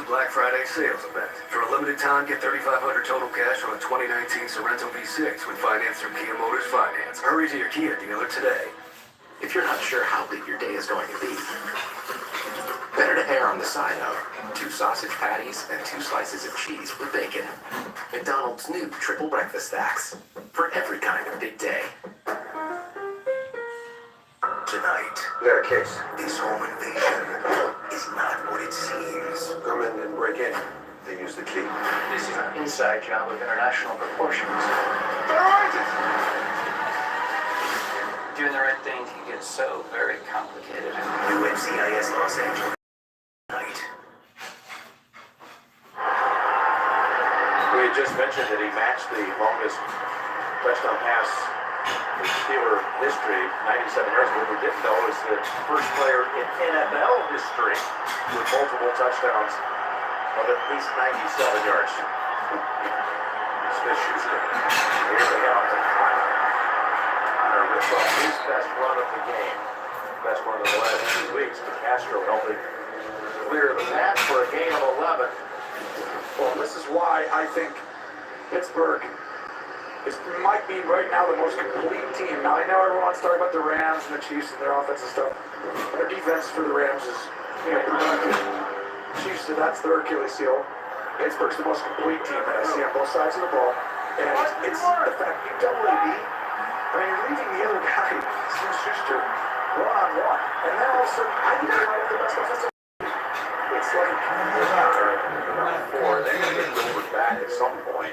Black Friday sales event. For a limited time, get $3,500 total cash on a 2019 Sorento V6 when financed through Kia Motors Finance. Hurry to your Kia dealer today. If you're not sure how big your day is going to be, better to err on the side of 2 sausage patties and 2 slices of cheese with bacon. McDonald's new triple breakfast stacks for every kind of big day. Tonight, We got a case. this home invasion is not what it seems. Come in and break in. They use the key. This is an inside job of international proportions. Doing the right thing can get so very complicated. New NCIS Los Angeles night. We had just mentioned that he matched the longest touchdown pass in Steeler history, 97 yards. What we didn't know is the first player in NFL history with multiple touchdowns of at least 97 yards. Smith-Schuster. Here's the out to Connor. Connor ripped off his best run of the game. Best run of the last 2 weeks. But Castro helping clear the path for a gain of 11. Well, this is why I think Pittsburgh might be right now the most complete team. Now, I know everyone wants to talk about the Rams and the Chiefs and their offense and stuff. Their defense for the Rams is, productive. Chiefs, that's their Achilles heel. Pittsburgh's the most complete team that I see on both sides of the ball. And it's the fact you double AB, you're leaving the other guy, Smith-Schuster, one-on-one. And then all of a sudden, I think they might have the best offensive. It's like, They're going to get Wilbur back at some point.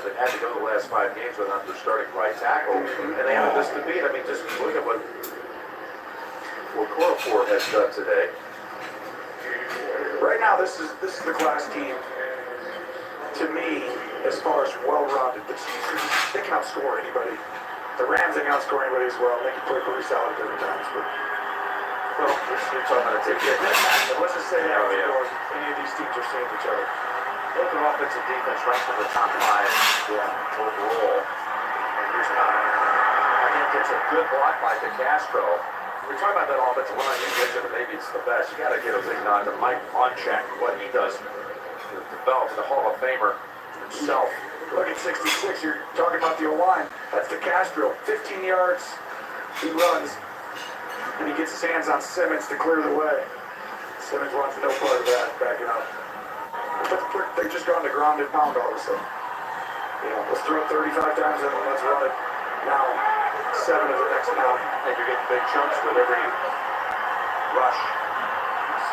They've had to go the last 5 games without their starting right tackle, and they have this to beat. I mean, just look at what Corofor has done today. right now, this is the class team. To me, as far as well-rounded, the Chiefs, they can outscore anybody. The Rams, they can outscore anybody as well. They can play pretty solid at different times, but well, we're talking about a take it. Let's just say that any of these teams are seeing each other. Look at offensive defense right from the top 5 overall. And here's Connor. I think it's a good block by DeCastro. We're talking about that offensive line. You mentioned that maybe it's the best. You got to give a big nod to Mike Munchak, what he does to develop the Hall of Famer himself. Look at 66. You're talking about the O-line. That's DeCastro. 15 yards. He runs. And he gets his hands on Simmons to clear the way. Simmons wants no part of that, backing up. They've just gone to ground and pound all of a sudden. Let's throw it 35 times and let's run it now. 7 of the next 9. And you're getting big chunks with every rush.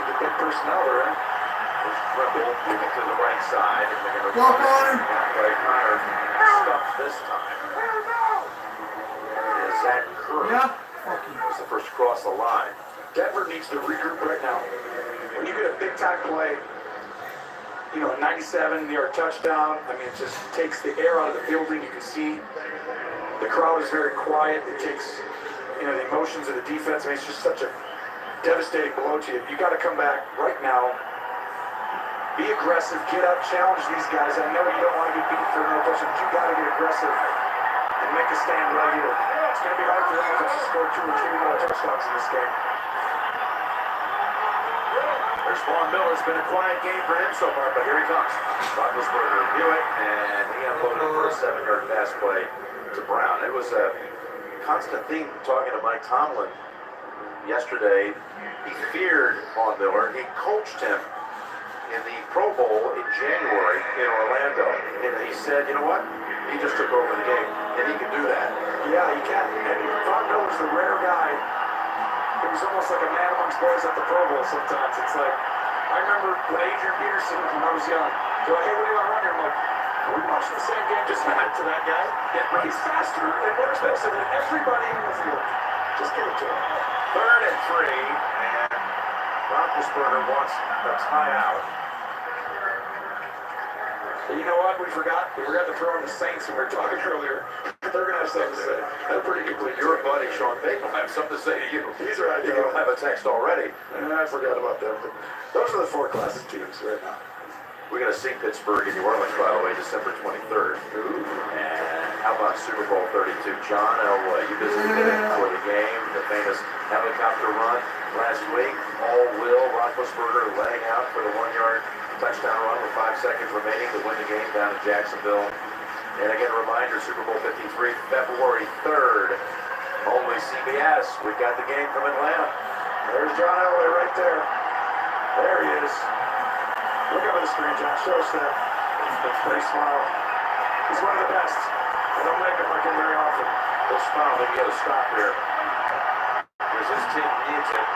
See the big personnel there, eh? There's Rebel moving to the right side. And they're going to walk on him. Connor stuffed this time. Is Zach Curry? Yeah. He's the first to cross the line. Denver needs to regroup right now. tick-tack play. You know, 97-yard touchdown. I mean, it just takes the air out of the building. You can see the crowd is very quiet. It takes, you know, the emotions of the defense. I mean, it's just such a devastating blow to you. You got to come back right now. Be aggressive. Get up. Challenge these guys. I know you don't want to get beat for no touchdown, but you got to get aggressive and make a stand right here. It's going to be hard for them to score 2 or 3 more touchdowns in this game. There's Vaughn Miller. It's been a quiet game for him so far, but here he comes. Roethlisberger knew it, and he unloaded for a 7-yard pass play to Brown. It was a constant theme talking to Mike Tomlin yesterday. He feared Vaughn Miller. He coached him in the Pro Bowl in January in Orlando, and he said, you know what? He just took over the game, and he can do that. Yeah, he can. And Vaughn Miller's the rare guy. He was almost like a man amongst boys at the Pro Bowl sometimes. It's like, I remember when Adrian Peterson, when I was young, go, hey, what do you want to run here? I'm like, are we watching the same game? Just hand it to that guy. Yeah, he's faster and more expensive than everybody in the field. Just give it to him. 3rd and 3, and Roethlisberger wants a timeout. You know what? We forgot to throw in the Saints when we were talking earlier. They're going to have something to say. That's pretty complete. Your buddy Sean Payton will have something to say to you. He's right. You don't have a text already. I forgot about them. Those are the 4 classic teams right now. We're going to see Pittsburgh in New Orleans, by the way, December 23rd. Ooh. And how about Super Bowl 32? John Elway, you visited for the game, the famous helicopter run last week. All Will Roethlisberger laying out for the 1-yard touchdown run with 5 seconds remaining to win the game down in Jacksonville. And again, a reminder, Super Bowl 53, February 3rd, only CBS. We've got the game from Atlanta. There's John Elway right there. There he is. Look up at the screen, John. Show us that. Big smile. He's one of the best. I don't make him like him very often. He'll smile, but he got to stop here. Here's his team needs it.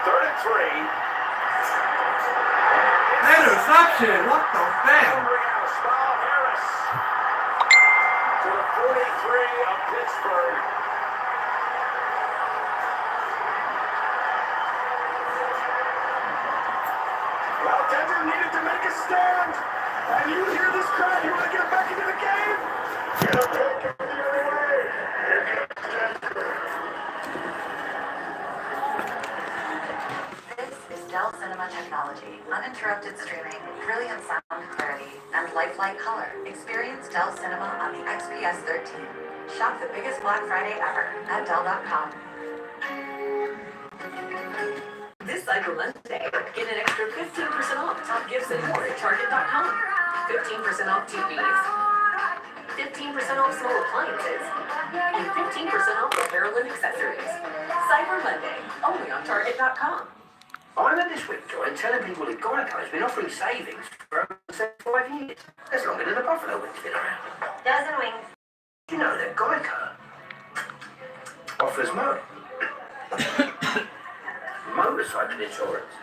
3rd and 3. Interception! What the damn? Smile Harris to the 43 of Pittsburgh. Well, Denver needed to make a stand. And you hear this crowd. You want to get back into the game? Get up and get the other way. Here comes Denver. This is Dell Cinema Technology. Uninterrupted streaming, brilliant sound clarity, and lifelike color. Experience Dell Cinema on the XPS 13. Shop the biggest Black Friday ever at Dell.com. This Cyber Monday, get an extra 15% off top gifts and more at Target.com. 15% off TVs, 15% off small appliances, and 15% off apparel and accessories. Cyber Monday, only on Target.com. I'm at this week, Joy, and telling people that Geico has been offering savings for over 75 years. That's longer than the Buffalo Wing's been around. Dozen wings. You know that Geico offers motorcycle insurance.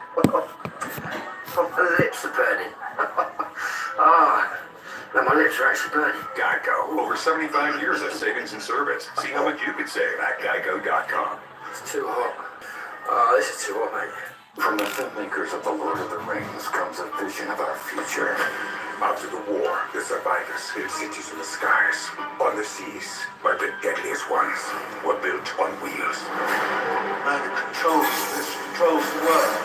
My lips are burning. No, my lips are actually burning. Geico, over 75 years of savings and service. See how much you could save at geico.com. It's too hot. This is too hot, mate. From the filmmakers of The Lord of the Rings comes a vision of our future. After the war, the survivors built cities in the skies, on the seas, but the deadliest ones were built on wheels. Man controls this, controls the world.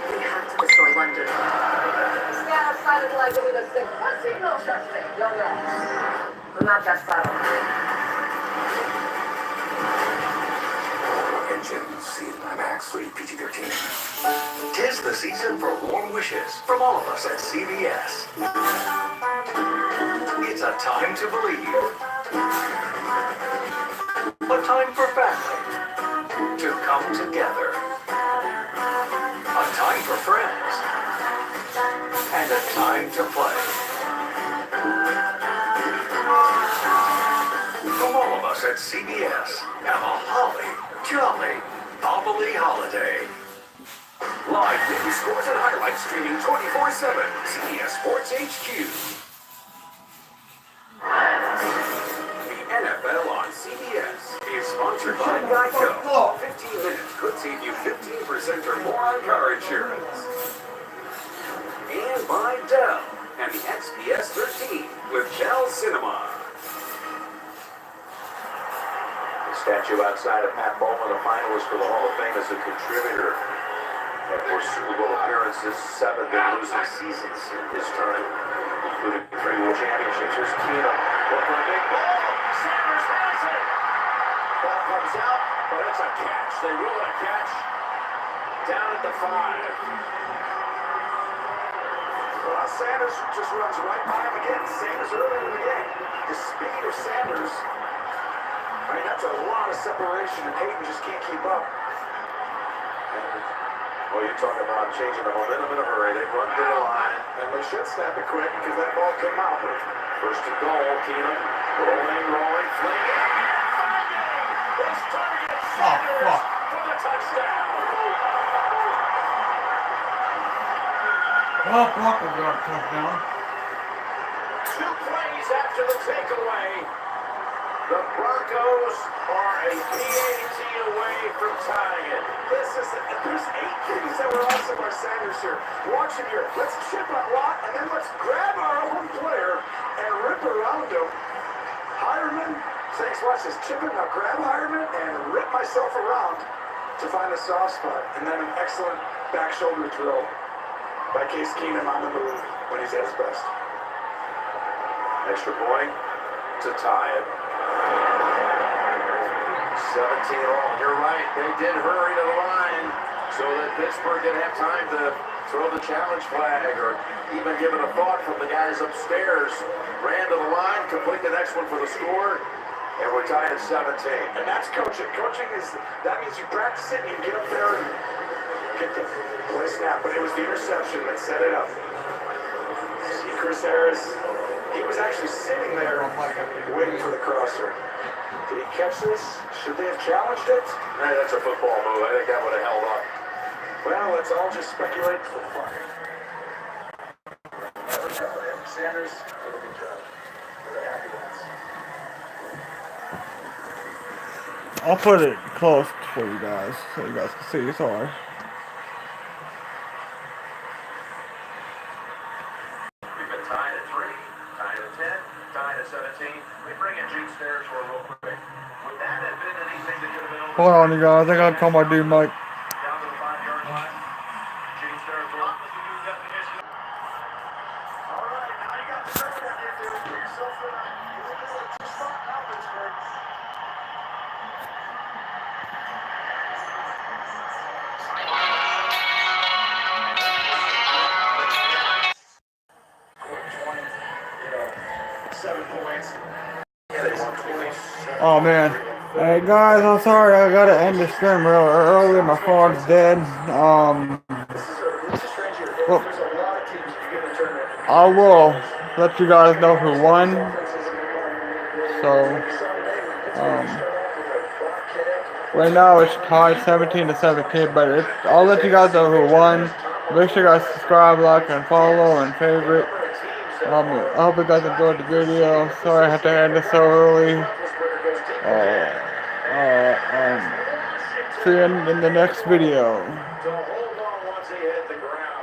We have to destroy London. Stand up silently like with a stick. I see no such thing, young man. I'm not that silent. Engine, Seal, IMAX, rated PG-13. Tis the season for warm wishes from all of us at CBS. It's a time to believe. A time for family to come together. A time for friends. And a time to play. From all of us at CBS, have a holly, jolly, bobbly holiday. Live daily scores and highlights streaming 24/7. CBS Sports HQ. The NFL on CBS is sponsored by Geico. 15 minutes could save you 15% Center more on car insurance. And by Dell and the XPS 13 with Dell Cinema. The statue outside of Pat Bowman, a finalist for the Hall of Fame as a contributor. And for Super Bowl appearances, 7 losing seasons in his time, including 3 World Championships. Here's Keenum. Look for a big ball. Sanders has it. Ball comes out, but it's a catch. They rule it a catch. Down at the 5. Well, Sanders just runs right by him again, same as earlier in the game. The speed of Sanders, I mean, that's a lot of separation, and Hayden just can't keep up. Well, you talk about changing the momentum in a hurry. They run to the line. And they should snap it quick because that ball came out. First and goal, Keenum. Rolling, flinging. This target, Sanders for the touchdown. Well, Walker got a touchdown. 2 plays after the takeaway. The Broncos are a PAT away from tying it. There's 8 things that were awesome by Sanders here. Watch him here. Let's chip a lot, and then let's grab our own player and rip around him. Hireman, thanks, watch this. Chip it, now grab Hireman and rip myself around to find a soft spot. And then an excellent back shoulder throw by Case Keenum on the move when he's at his best. Extra point to tie it. 17 all. You're right. They did hurry to the line so that Pittsburgh didn't have time to throw the challenge flag or even give it a thought from the guys upstairs. Ran to the line, complete the next one for the score, and we're tied at 17. And that's coaching. Coaching is, that means you practice it and you get up there and get the play snap. But it was the interception that set it up. See Chris Harris, he was actually sitting there waiting for the crosser. Did he catch this? Should they have challenged it? Hey, that's a football move. I think that would have held up. Well, let's all just speculate for fun. Sanders did a good job. We're happy with I'll put it close for you guys so you guys can see. Sorry. We've been tied at 3, tied at 10, tied at 17. We bring in Gene Steratore real quick. Would that have been anything that could have been over? Hold on, you guys. I gotta call my dude Mike. Down to the 5-yard line. Gene Steratore. All right, now you got the second out there. Put yourself in a two-spot now, Pittsburgh. Oh man. Hey guys, I'm sorry. I gotta end this stream real early. My phone's dead. Well, I will let you guys know who won. So, right now it's tied 17-17, but I'll let you guys know who won. Make sure you guys subscribe, like, and follow, and favorite. I hope you guys enjoyed the video. Sorry I had to end this so early. See you in the next video. So hold on once he hit the ground.